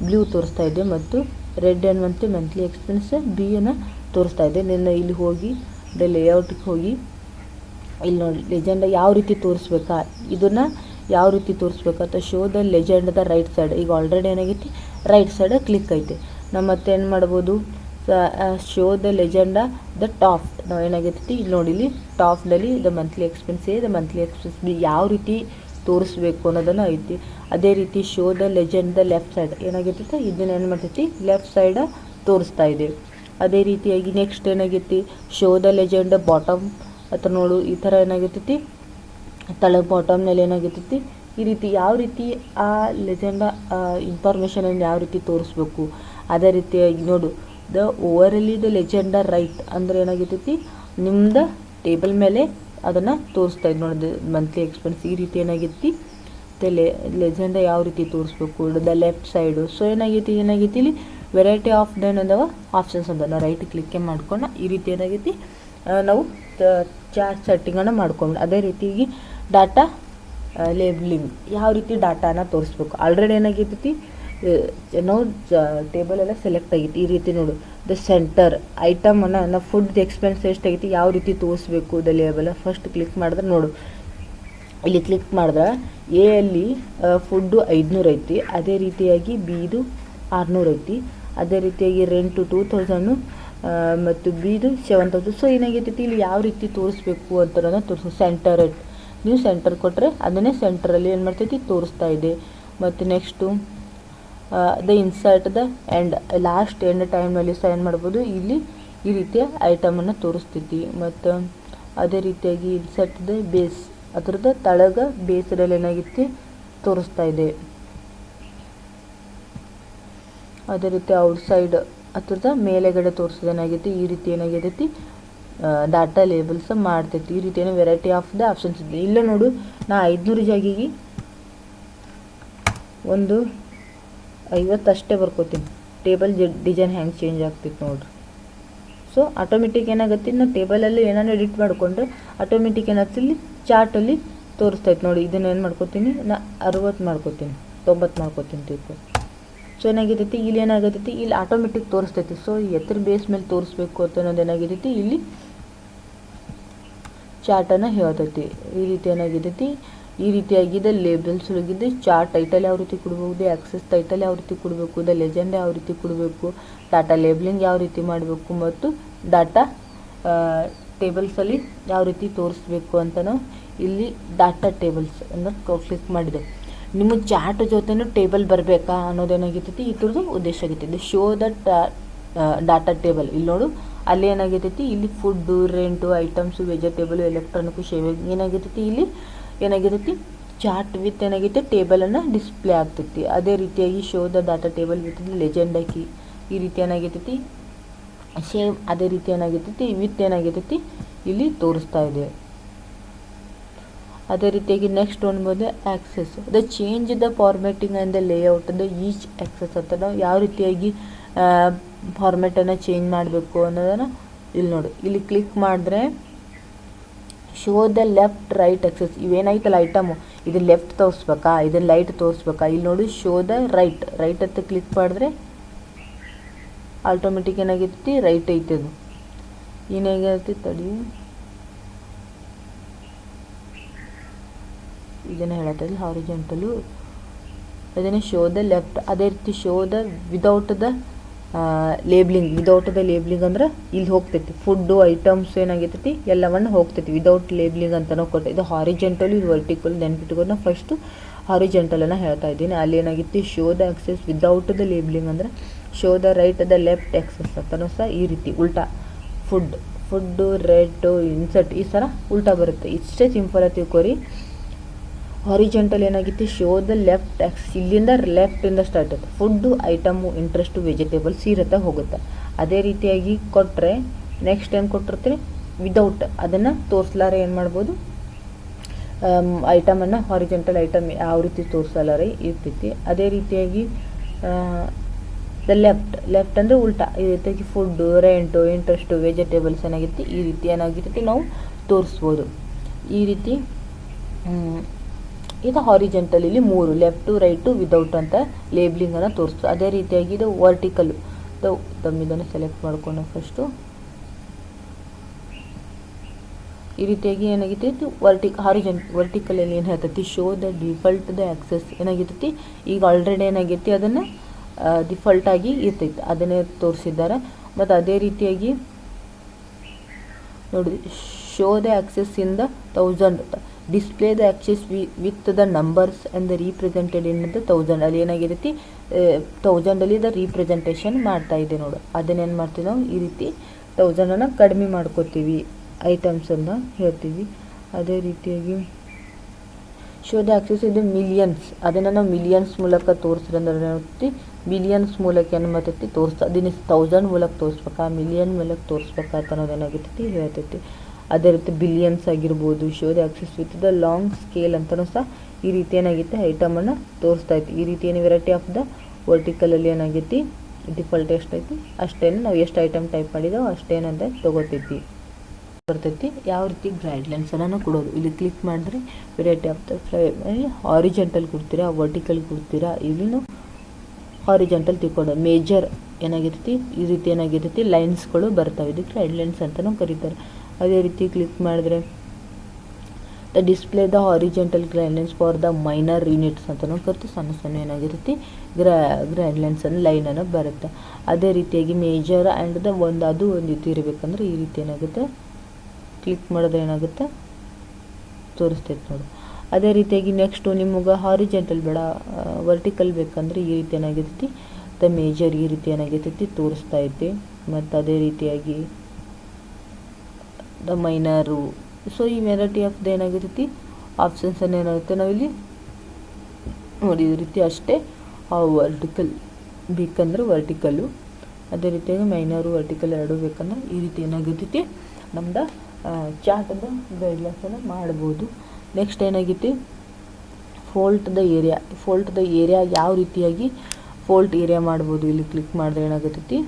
ಬ್ಲೂ ತೋರಿಸ್ತಾ ಇದೆ ಮತ್ತು ರೆಡ್ ಏನು ಮತ್ತು ಮಂತ್ಲಿ ಎಕ್ಸ್ಪೆನ್ಸ್ ಬಿ ಅನ್ನು ತೋರಿಸ್ತಾ ಇದೆ. ನಿನ್ನ ಇಲ್ಲಿ ಹೋಗಿ ಲೇಔಟ್ಗೆ ಹೋಗಿ ಇಲ್ಲಿ ನೋಡಿ ಲೆಜೆಂಡ ಯಾವ ರೀತಿ ತೋರಿಸ್ಬೇಕಾ ಇದನ್ನು ಯಾವ ರೀತಿ ತೋರಿಸ್ಬೇಕಂತ show the legend right side. ಈಗ ಆಲ್ರೆಡಿ ಏನಾಗೈತಿ ರೈಟ್ ಸೈಡ್ ಕ್ಲಿಕ್ ಐತೆ. ನಾವು ಮತ್ತೆ ಏನು ಮಾಡ್ಬೋದು show the legend the top ನಾವು ಏನಾಗೈತಿ ಇಲ್ಲಿ ನೋಡಿ ಇಲ್ಲಿ ಟಾಪ್ನಲ್ಲಿ the monthly expense A the monthly expense B ಯಾವ ರೀತಿ ತೋರಿಸ್ಬೇಕು ಅನ್ನೋದನ್ನು ಐತಿ. ಅದೇ ರೀತಿ show the legend the left side ಏನಾಗೈತಿ ಇದನ್ನು ಏನು ಮಾಡ್ತೈತಿ ಲೆಫ್ಟ್ ಸೈಡ ತೋರಿಸ್ತಾ ಇದೆ. ಅದೇ ರೀತಿಯಾಗಿ ನೆಕ್ಸ್ಟ್ ಏನಾಗೈತಿ ಶೋ ದ ಲೆಜೆಂಡ್ ಬಾಟಮ್ ಅಥವಾ ನೋಡು ಈ ಥರ ಏನಾಗೈತಿ ತಳಗೆ ಬಾಟಮ್ನಲ್ಲಿ ಏನಾಗೈತಿ ಈ ರೀತಿ ಯಾವ ರೀತಿ ಆ ಲೆಜೆಂಡ ಇನ್ಫಾರ್ಮೇಷನನ್ನು ಯಾವ ರೀತಿ ತೋರಿಸ್ಬೇಕು. ಅದೇ ರೀತಿಯಾಗಿ ನೋಡು ದ ಓವರಲ್ಲಿ ದ ಲೆಜೆಂಡ ರೈಟ್ ಅಂದರೆ ಏನಾಗೈತಿ ನಿಮ್ದು ಟೇಬಲ್ ಮೇಲೆ ಅದನ್ನು ತೋರಿಸ್ತಾ ಇದೆ ನೋಡಿ ಮಂತ್ಲಿ ಎಕ್ಸ್ಪೆನ್ಸ್ ಈ ರೀತಿ ಏನಾಗೈತಿ ಲೆಜೆಂಡ ಯಾವ ರೀತಿ ತೋರಿಸ್ಬೇಕು ದ ಲೆಫ್ಟ್ ಸೈಡು. ಸೊ ಏನಾಗೈತಿ ಇಲ್ಲಿ ವೆರೈಟಿ ಆಫ್ ದೆನ್ ಅದಾವ ಆಪ್ಷನ್ಸ್ ಅದ ನಾವು ರೈಟ್ ಕ್ಲಿಕ್ಕೆ ಮಾಡ್ಕೊಂಡು ಈ ರೀತಿ ಏನಾಗೈತಿ ನಾವು ಚಾರ್ಟ್ ಸೆಟ್ಟಿಂಗನ್ನು ಮಾಡ್ಕೊಂಡು ಅದೇ ರೀತಿಯಾಗಿ ಡಾಟಾ ಲೇಬ್ಲಿಂಗ್, ಯಾವ ರೀತಿ ಡಾಟಾನ ತೋರಿಸ್ಬೇಕು. ಆಲ್ರೆಡಿ ಏನಾಗೈತಿ ನಾವು ಟೇಬಲ್ ಎಲ್ಲ ಸೆಲೆಕ್ಟ್ ಆಗೈತಿ. ಈ ರೀತಿ ನೋಡು, ದ ಸೆಂಟರ್ ಐಟಮನ್ನು ನಾವು ಫುಡ್ ಎಕ್ಸ್ಪೆನ್ಸ್ ಎಷ್ಟಾಗೈತಿ ಯಾವ ರೀತಿ ತೋರಿಸ್ಬೇಕು ದ ಲೇಬಲ್. ಫಸ್ಟ್ ಕ್ಲಿಕ್ ಮಾಡಿದ್ರೆ ನೋಡು, ಇಲ್ಲಿ ಕ್ಲಿಕ್ ಮಾಡಿದ್ರೆ ಎ ಅಲ್ಲಿ ಫುಡ್ಡು 500 ಐತಿ, ಅದೇ ರೀತಿಯಾಗಿ ಬಿದು 600 ಐತಿ, ಅದೇ ರೀತಿಯಾಗಿ ರೆಂಟು 2000 ಮತ್ತು ಬಿದು 7000. ಸೊ ಏನಾಗೈತಿ ಇಲ್ಲಿ ಯಾವ ರೀತಿ ತೋರಿಸ್ಬೇಕು ಅಂತ ತೋರಿಸು. ಸೆಂಟರ್ ನೀವು ಸೆಂಟರ್ ಕೊಟ್ಟರೆ ಅದನ್ನೇ ಸೆಂಟ್ರಲ್ಲಿ ಏನು ಮಾಡ್ತೈತಿ ತೋರಿಸ್ತಾ ಇದೆ. ಮತ್ತು next the insert the end, last end ಟೈಮ್ನಲ್ಲಿ ಸಹ ಏನು ಮಾಡ್ಬೋದು ಇಲ್ಲಿ ಈ ರೀತಿಯ ಐಟಮನ್ನು ತೋರಿಸ್ತೈತಿ. ಮತ್ತು ಅದೇ ರೀತಿಯಾಗಿ ಇನ್ಸರ್ಟ್ ದ ಬೇಸ್, ಅದರದ್ದು ತಳಗ ಬೇಸರಲ್ಲಿ ಏನಾಗೈತಿ ತೋರಿಸ್ತಾ ಇದೆ. ಅದೇ ರೀತಿ ಔಟ್ಸೈಡ್ ಅದ್ರದ್ದು ಮೇಲೆಗಡೆ ತೋರಿಸೋದೇನಾಗೈತಿ ಈ ರೀತಿ ಏನಾಗೈತಿ ಡಾಟಾ ಲೇಬಲ್ಸ್ ಮಾಡ್ತೈತಿ. ಈ ರೀತಿ ಏನೋ ವೆರೈಟಿ ಆಫ್ ದ ಆಪ್ಷನ್ಸ್ ಇದೆ. ಇಲ್ಲ ನೋಡು, ನಾ 500 ಜಾಗಿಗೆ ಒಂದು 50 ಅಷ್ಟೇ ಬರ್ಕೋತೀನಿ. ಟೇಬಲ್ ಡಿಸೈನ್ ಹೆಂಗೆ ಚೇಂಜ್ ಆಗ್ತೈತಿ ನೋಡ್ರಿ. ಸೊ ಆಟೋಮೆಟಿಕ್ ಏನಾಗತ್ತೆ, ನಾವು ಟೇಬಲಲ್ಲಿ ಏನಾರು ಎಡಿಟ್ ಮಾಡಿಕೊಂಡ್ರೆ ಆಟೋಮೆಟಿಕ್ ಏನಾಗ್ತದೆ ಇಲ್ಲಿ ಚಾರ್ಟಲ್ಲಿ ತೋರಿಸ್ತೈತೆ ನೋಡಿ. ಇದನ್ನು ಏನು ಮಾಡ್ಕೋತೀನಿ, ನಾ 60 ಮಾಡ್ಕೋತೀನಿ, 90 ಮಾಡ್ಕೋತೀನಿ ಟೇಬಲ್. ಸೊ ಏನಾಗಿರ್ತೈತಿ ಇಲ್ಲಿ ಏನಾಗತೈತಿ ಇಲ್ಲಿ ಆಟೋಮೆಟಿಕ್ ತೋರಿಸ್ತೈತಿ. ಸೊ ಎತ್ತರ ಬೇಸ್ ಮೇಲೆ ತೋರಿಸ್ಬೇಕು ಅಂತ ಅನ್ನೋದು ಏನಾಗಿರ್ತೈತಿ ಇಲ್ಲಿ ಚಾರ್ಟನ್ನು ಹೇಳ್ತೈತಿ. ಈ ರೀತಿ ಏನಾಗಿರ್ತೈತಿ ಈ ರೀತಿಯಾಗಿದೆ ಲೇಬಲ್ಸ್ ಒಳಗಿದೆ. ಚಾರ್ಟ್ ಟೈಟಲ್ ಯಾವ ರೀತಿ ಕೊಡಬಹುದು, ಆಕ್ಸೆಸ್ ಟೈಟಲ್ ಯಾವ ರೀತಿ ಕೊಡಬೇಕು, ದ ಲೆಜೆಂಡ್ ಯಾವ ರೀತಿ ಕೊಡಬೇಕು, ಡಾಟಾ ಲೇಬಲಿಂಗ್ ಯಾವ ರೀತಿ ಮಾಡಬೇಕು, ಮತ್ತು ಡಾಟಾ ಟೇಬಲ್ಸಲ್ಲಿ ಯಾವ ರೀತಿ ತೋರಿಸ್ಬೇಕು ಅಂತ ನಾವು ಇಲ್ಲಿ ಡಾಟಾ ಟೇಬಲ್ಸ್ ಅನ್ನು ಕ್ಲಿಕ್ ಮಾಡಿದೆ. ನಿಮ್ಮ ಚಾರ್ಟ್ ಜೊತೆನೂ ಟೇಬಲ್ ಬರಬೇಕಾ ಅನ್ನೋದೇನಾಗಿರ್ತೈತಿ ಈ ಥರದ್ದು ಉದ್ದೇಶ ಆಗೈತಿ. ಶೋ ದ ಡಾಟಾ ಟೇಬಲ್, ಇಲ್ಲಿ ನೋಡು ಅಲ್ಲಿ ಏನಾಗಿರ್ತೈತಿ ಇಲ್ಲಿ food, rent, items, vegetable, electronic, saving ಏನಾಗಿರ್ತೈತಿ ಇಲ್ಲಿ ಏನಾಗಿರ್ತೈತಿ ಚಾರ್ಟ್ ವಿತ್ ಏನಾಗೈತಿ ಟೇಬಲನ್ನು ಡಿಸ್ಪ್ಲೇ ಆಗ್ತೈತಿ. ಅದೇ ರೀತಿಯಾಗಿ show the data table with legend ಹಾಕಿ ಈ ರೀತಿ ಏನಾಗಿರ್ತೈತಿ ಸೇಮ್ ಅದೇ ರೀತಿ ಏನಾಗಿರ್ತೈತಿ ವಿತ್ ಏನಾಗಿರ್ತೈತಿ ಇಲ್ಲಿ ತೋರಿಸ್ತಾ ಇದೆ. ಅದೇ ರೀತಿಯಾಗಿ ನೆಕ್ಸ್ಟ್ ನೋಡ್ಬೋದು access the change the formatting and the layout the each access ಅಂತ ನಾವು ಯಾವ ರೀತಿಯಾಗಿ ಫಾರ್ಮ್ಯಾಟನ್ನು ಚೇಂಜ್ ಮಾಡಬೇಕು ಅನ್ನೋದನ್ನು ಇಲ್ಲಿ ನೋಡು. ಇಲ್ಲಿ ಕ್ಲಿಕ್ ಮಾಡಿದ್ರೆ show the left right axes, ಇವೇನಾಯ್ತಲ್ಲ ಐಟಮು ಇದು ಲೆಫ್ಟ್ ತೋರಿಸ್ಬೇಕಾ ಇದನ್ನು ಲೈಟ್ ತೋರಿಸ್ಬೇಕಾ, ಇಲ್ಲಿ ನೋಡಿ ಶೋ ದ ರೈಟ್ ಅಂತ ಕ್ಲಿಕ್ ಮಾಡಿದ್ರೆ ಆಟೋಮೆಟಿಕ್ ಏನಾಗಿರ್ತೈತಿ ರೈಟ್ ಐತಿ. ಅದು ಏನಾಗಿರ್ತೈತಿ ತಡಿ ಇದನ್ನು ಹೇಳತ್ತಲ್ಲ ಹಾರಿಜೆಂಟಲು, ಅದನ್ನು ಶೋ ದ ಲೆಫ್ಟ್. ಅದೇ ರೀತಿ show the without the labelling ಅಂದ್ರೆ ಇಲ್ಲಿ ಹೋಗ್ತೈತಿ ಫುಡ್ಡು ಐಟಮ್ಸ್ ಏನಾಗಿರ್ತೈತಿ ಎಲ್ಲವನ್ನು ಹೋಗ್ತೈತಿ ವಿದೌಟ್ ಲೇಬ್ಲಿಂಗ್ ಅಂತ ನಾವು ಕೊಟ್ಟೆ. ಇದು ಹಾರಿಜೆಂಟಲ್, ಇದು ವರ್ಟಿಕಲ್. ನೆನ್ಪಿಟ್ಕೊಂಡು ನಾವು ಫಸ್ಟು ಹಾರಿಜೆಂಟಲನ್ನು ಹೇಳ್ತಾ ಇದ್ದೀನಿ. ಅಲ್ಲಿ ಏನಾಗಿತ್ತು show the axes without the labelling ಅಂದರೆ show the right the left axes ಅಂತಲೂ ಸಹ ಈ ರೀತಿ ಉಲ್ಟಾ ಫುಡ್ಡು ರೆಡ್ ಇನ್ಸರ್ಟ್ ಈ ಥರ ಉಲ್ಟಾ ಬರುತ್ತೆ. ಇಷ್ಟೇ ಸಿಂಪಲ್ ತಿಳ್ಕೊರಿ. ಹಾರಿಜೆಂಟಲ್ ಏನಾಗಿತ್ತು ಶೋ ದ ಲೆಫ್ಟ್ ಆಕ್ಸೆಸ್, ಇಲ್ಲಿಂದ ಲೆಫ್ಟಿಂದ ಸ್ಟಾರ್ಟ್ ಆಗುತ್ತೆ. ಫುಡ್ಡು ಐಟಮು ಇಂಟ್ರೆಸ್ಟು ವೆಜಿಟೇಬಲ್ಸ್ ಈ ರೀತಿ ಹೋಗುತ್ತೆ. ಅದೇ ರೀತಿಯಾಗಿ ಕೊಟ್ಟರೆ ನೆಕ್ಸ್ಟ್ ಏನು ಕೊಟ್ಟಿರ್ತೀರಿ ವಿದೌಟ್ ಅದನ್ನು ತೋರಿಸ್ಲಾರೆ ಏನು ಮಾಡ್ಬೋದು ಐಟಮನ್ನು ಹಾರಿಜೆಂಟಲ್ ಐಟಮ್ ಯಾವ ರೀತಿ ತೋರಿಸಲಾರೆ ಇರ್ತೈತಿ. ಅದೇ ರೀತಿಯಾಗಿ ದ ಲೆಫ್ಟ್ ಅಂದರೆ ಉಲ್ಟಾ ಈ ರೀತಿಯಾಗಿ ಫುಡ್ಡು ರೆಂಟು ಇಂಟ್ರೆಸ್ಟು ವೆಜಿಟೇಬಲ್ಸ್ ಏನಾಗಿತ್ತು ಈ ರೀತಿ ಏನಾಗಿರ್ತೈತಿ ನಾವು ತೋರಿಸ್ಬೋದು. ಈ ರೀತಿ ಇದು ಹಾರಿಜೆಂಟಲ್ ಇಲ್ಲಿ 3 ಲೆಫ್ಟು ರೈಟು ವಿದೌಟ್ ಅಂತ ಲೇಬ್ಲಿಂಗನ್ನು ತೋರಿಸ್ತು. ಅದೇ ರೀತಿಯಾಗಿ ಇದು ವರ್ಟಿಕಲ್ ಇದನ್ನು ಸೆಲೆಕ್ಟ್ ಮಾಡ್ಕೊಂಡು ಫಸ್ಟು ಈ ರೀತಿಯಾಗಿ ಏನಾಗಿತ್ತು ಇದು ವರ್ಟಿಕಲಲ್ಲಿ ಏನು ಹೇಳ್ತೈತಿ show the default the axes ಏನಾಗಿರ್ತೈತಿ ಈಗ ಆಲ್ರೆಡಿ ಏನಾಗೈತಿ ಅದನ್ನು ಡಿಫಾಲ್ಟಾಗಿ ಇರ್ತೈತಿ ಅದನ್ನೇ ತೋರಿಸಿದ್ದಾರೆ. ಮತ್ತು ಅದೇ ರೀತಿಯಾಗಿ ನೋಡಿ show the access in the 1000 display the access with the numbers and the represented in the 1000 ಅಲ್ಲಿ ಏನಾಗಿರ್ತೈತಿ 1000 ದ ರೀಪ್ರೆಸೆಂಟೇಷನ್ ಮಾಡ್ತಾ ಇದೆ ನೋಡು. ಅದನ್ನೇನು ಮಾಡ್ತೀವಿ ನಾವು ಈ ರೀತಿ 1000 ಕಡಿಮೆ ಮಾಡ್ಕೋತೀವಿ ಐಟಮ್ಸನ್ನು ಹೇಳ್ತೀವಿ. ಅದೇ ರೀತಿಯಾಗಿ ಶೋ ದ ಆಕ್ಸೆಸ್ ಇದು ಮಿಲಿಯನ್ಸ್ ಅದನ್ನು ನಾವು ಮಿಲಿಯನ್ಸ್ ಮೂಲಕ ತೋರಿಸ್ರಂದ್ರೆ ಮಿಲಿಯನ್ಸ್ ಮೂಲಕ ಏನು ಮಾಡ್ತೈತಿ ತೋರಿಸ್ತಾ ಅದನ್ನ 1000 ಮೂಲಕ ತೋರಿಸ್ಬೇಕಾ ಮಿಲಿಯನ್ ಮೂಲಕ ತೋರಿಸ್ಬೇಕಾ ಅಂತ ಅನ್ನೋದೇನಾಗಿರ್ತೈತಿ ಹೇಳ್ತೈತಿ. ಅದೇ ರೀತಿ ಬಿಲಿಯನ್ಸ್ ಆಗಿರ್ಬೋದು. Show the access with the long scale ಅಂತಲೂ ಸಹ ಈ ರೀತಿ ಏನಾಗಿತ್ತು ಐಟಮನ್ನು ತೋರಿಸ್ತಾ ಇತ್ತು. ಈ ರೀತಿ ಏನು ವೆರೈಟಿ ಆಫ್ ದ ವರ್ಟಿಕಲಲ್ಲಿ ಏನಾಗೈತಿ ಡಿಫಾಲ್ಟ್ ಎಷ್ಟೈತಿ ಅಷ್ಟೇನು ನಾವು ಎಷ್ಟು ಐಟಮ್ ಟೈಪ್ ಮಾಡಿದೋ ಅಷ್ಟೇನಂತ ತೊಗೋತೈತಿ. ಬರ್ತೈತಿ. ಯಾವ ರೀತಿ ಗೈಡ್ಲೈನ್ಸನ್ನು ಕೊಡೋದು, ಇಲ್ಲಿ ಕ್ಲಿಕ್ ಮಾಡಿದ್ರೆ ವೆರೈಟಿ ಆಫ್ ದ ಹಾರಿಜೆಂಟಲ್ ಕೊಡ್ತೀರಾ, ವರ್ಟಿಕಲ್ ಕೊಡ್ತೀರಾ, ಇಲ್ಲಿನೂ ಹಾರಿಜೆಂಟಲ್ ತಿಳ್ಕೊಳ್ಳೋದು. ಮೇಜರ್ ಏನಾಗಿರ್ತೈತಿ, ಈ ರೀತಿ ಏನಾಗಿರ್ತೈತಿ ಲೈನ್ಸ್ಗಳು ಬರ್ತವೆ, ಇದಕ್ಕೆ ಗೈಡ್ಲೈನ್ಸ್ ಅಂತಲೂ ಕರೀತಾರೆ. ಅದೇ ರೀತಿ ಕ್ಲಿಕ್ ಮಾಡಿದ್ರೆ the display the horizontal guidelines for the minor units ಅಂತಲೂ ಕರಿತು. ಸಣ್ಣ ಸಣ್ಣ ಏನಾಗಿರ್ತೈತಿ ಗೈಡ್ಲೈನ್ಸನ್ನು ಲೈನನ್ನು ಬರುತ್ತೆ. ಅದೇ ರೀತಿಯಾಗಿ ಮೇಜರ್ ಆ್ಯಂಡ್ ದ ಅದು ಒಂದು ರೀತಿ ಇರಬೇಕಂದ್ರೆ ಈ ರೀತಿ ಏನಾಗುತ್ತೆ, ಕ್ಲಿಕ್ ಮಾಡಿದ್ರೆ ಏನಾಗುತ್ತೆ ತೋರಿಸ್ತೈತೆ ನೋಡಿ. ಅದೇ ರೀತಿಯಾಗಿ ನೆಕ್ಸ್ಟು ನಿಮಗೆ ಹಾರಿಜೆಂಟಲ್ ಬೇಡ, ವರ್ಟಿಕಲ್ ಬೇಕಂದ್ರೆ ಈ ರೀತಿ ಏನಾಗಿರ್ತೈತಿ ದ ಮೇಜರ್ ಈ ರೀತಿ ಏನಾಗಿರ್ತೈತಿ ತೋರಿಸ್ತಾ ಐತಿ. ಮತ್ತು ಅದೇ ರೀತಿಯಾಗಿ ದ ಮೈನರು. ಸೊ ಈ ವೆರೈಟಿ ಆಫ್ ದ ಏನಾಗಿರ್ತೈತಿ ಆಪ್ಷನ್ಸನ್ನು ಏನಾಗುತ್ತೆ ನಾವಿಲ್ಲಿ ನೋಡಿ ಈ ರೀತಿ ಅಷ್ಟೇ. ವರ್ಟಿಕಲ್ ಬೇಕಂದ್ರೆ ವರ್ಟಿಕಲ್ಲು, ಅದೇ ರೀತಿಯಾಗಿ ಮೈನರು ವರ್ಟಿಕಲ್ ಎರಡೂ ಬೇಕಂದ್ರೆ ಈ ರೀತಿ ಏನಾಗಿರ್ತೈತಿ ನಮ್ದು ಚಾರ್ಟನ್ನು ಗೈಡ್ಲೈನ್ಸನ್ನು ಮಾಡ್ಬೋದು. ನೆಕ್ಸ್ಟ್ ಏನಾಗೈತಿ ಫೋಲ್ಟ್ ದ ಏರಿಯಾ ಯಾವ ರೀತಿಯಾಗಿ ಫೋಲ್ಟ್ ಏರಿಯಾ ಮಾಡ್ಬೋದು. ಇಲ್ಲಿ ಕ್ಲಿಕ್ ಮಾಡಿದ್ರೆ ಏನಾಗುತ್ತೈತಿ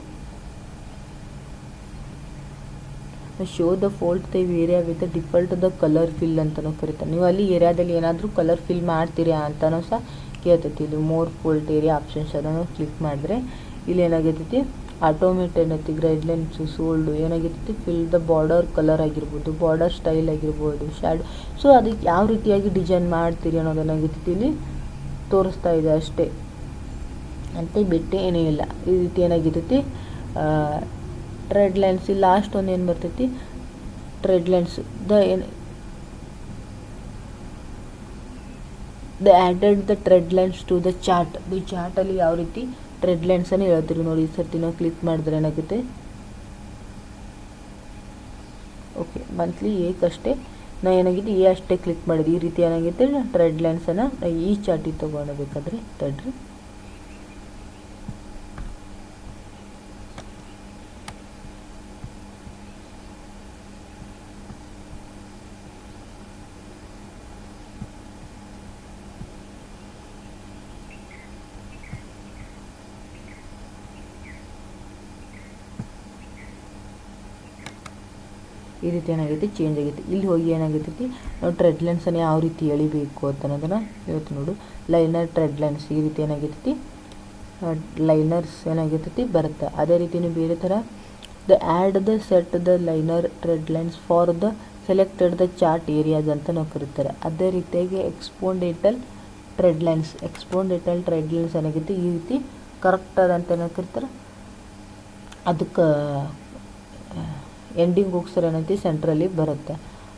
show the plot the area with default the colour fill ಅಂತಲೂ ಕರೀತಾರೆ. ನೀವು ಅಲ್ಲಿ ಏರಿಯಾದಲ್ಲಿ ಏನಾದರೂ ಕಲರ್ ಫಿಲ್ ಮಾಡ್ತೀರಾ ಅಂತಲೂ ಸಹ ಕೇಳ್ತೈತಿ. ಇಲ್ಲಿ ಮೋರ್ ಫೋಲ್ಟ್ ಏರಿಯಾ ಆಪ್ಷನ್ಸ್ ಅದನ್ನು ಕ್ಲಿಕ್ ಮಾಡಿದ್ರೆ ಇಲ್ಲಿ ಏನಾಗೈತಿ ಆಟೋಮೇಟ್ ಏನೈತಿ ಗೈಡ್ಲೈನ್ಸು ಸೋಲ್ಡು ಏನಾಗಿರ್ತೈತಿ ಫಿಲ್ ದ ಬಾರ್ಡರ್ ಕಲರ್ ಆಗಿರ್ಬೋದು, ಬಾರ್ಡರ್ ಸ್ಟೈಲ್ ಆಗಿರ್ಬೋದು, ಶ್ಯಾಡೋ. ಸೊ ಅದಕ್ಕೆ ಯಾವ ರೀತಿಯಾಗಿ ಡಿಸೈನ್ ಮಾಡ್ತೀರಿ ಅನ್ನೋದನ್ನಾಗಿರ್ತೈತಿ ಇಲ್ಲಿ ತೋರಿಸ್ತಾ ಇದೆ ಅಷ್ಟೇ ಅಂತ ಬಿಟ್ಟು ಏನೂ ಇಲ್ಲ. ಈ ರೀತಿ ಏನಾಗಿರ್ತೈತಿ ಟ್ರೆಡ್ ಲೈನ್ಸ್. ಇಲ್ಲಿ ಲಾಸ್ಟ್ ಒಂದು ಏನು ಬರ್ತೈತಿ trend lines the added the trend lines to the chart. ಈ ಚಾರ್ಟಲ್ಲಿ ಯಾವ ರೀತಿ ಟ್ರೆಡ್ ಲೈನ್ಸನ್ನು ಹೇಳ್ತೀರಿ ನೋಡಿ. ಈ ಸರ್ತಿ ನಾವು ಕ್ಲಿಕ್ ಮಾಡಿದ್ರೆ ಏನಾಗುತ್ತೆ ಓಕೆ ಮಂತ್ಲಿ ಏಕಷ್ಟೇ ನಾ ಏನಾಗಿದೆ ಅಷ್ಟೇ ಕ್ಲಿಕ್ ಮಾಡಿದ್ವಿ. ಈ ರೀತಿ ಏನಾಗುತ್ತೆ ಟ್ರೆಡ್ ಲೈನ್ಸನ್ನು ಈ ಚಾರ್ಟಿಗೆ ತೊಗೊಳ್ಬೇಕಾದ್ರೆ ತಡ್ರಿ ಈ ರೀತಿ ಏನಾಗೈತಿ ಚೇಂಜ್ ಆಗೈತಿ. ಇಲ್ಲಿ ಹೋಗಿ ಏನಾಗೈತಿ ನಾವು ಟ್ರೆಡ್ ಲೈನ್ಸನ್ನು ಯಾವ ರೀತಿ ಎಳಿಬೇಕು ಅಂತ ಅನ್ನೋದನ್ನು ಇವತ್ತು ನೋಡು. ಲೈನರ್ ಟ್ರೆಡ್ ಲೈನ್ಸ್ ಈ ರೀತಿ ಏನಾಗೈತಿ ಲೈನರ್ಸ್ ಏನಾಗೈತಿ ಬರುತ್ತೆ. ಅದೇ ರೀತಿ ಬೇರೆ ಥರ the add the set the liner trade lines for the selected the chart areas ಅಂತ ನಾವು ಕರೀತಾರೆ. ಅದೇ ರೀತಿಯಾಗಿ ಎಕ್ಸ್ಪೋನೆಂಟಲ್ ಟ್ರೆಡ್ ಲೈನ್ಸ್ ಏನಾಗೈತಿ ಈ ರೀತಿ ಕರೆಕ್ಟ್ ಅದಂತ ಏನೋ ಕರೀತಾರೆ. ಅದಕ್ಕೆ ಎಂಡಿಂಗ್ ಹೋಗ್ಸರ್ ಏನೈತಿ ಸೆಂಟ್ರಲ್ಲಿ ಬರುತ್ತೆ.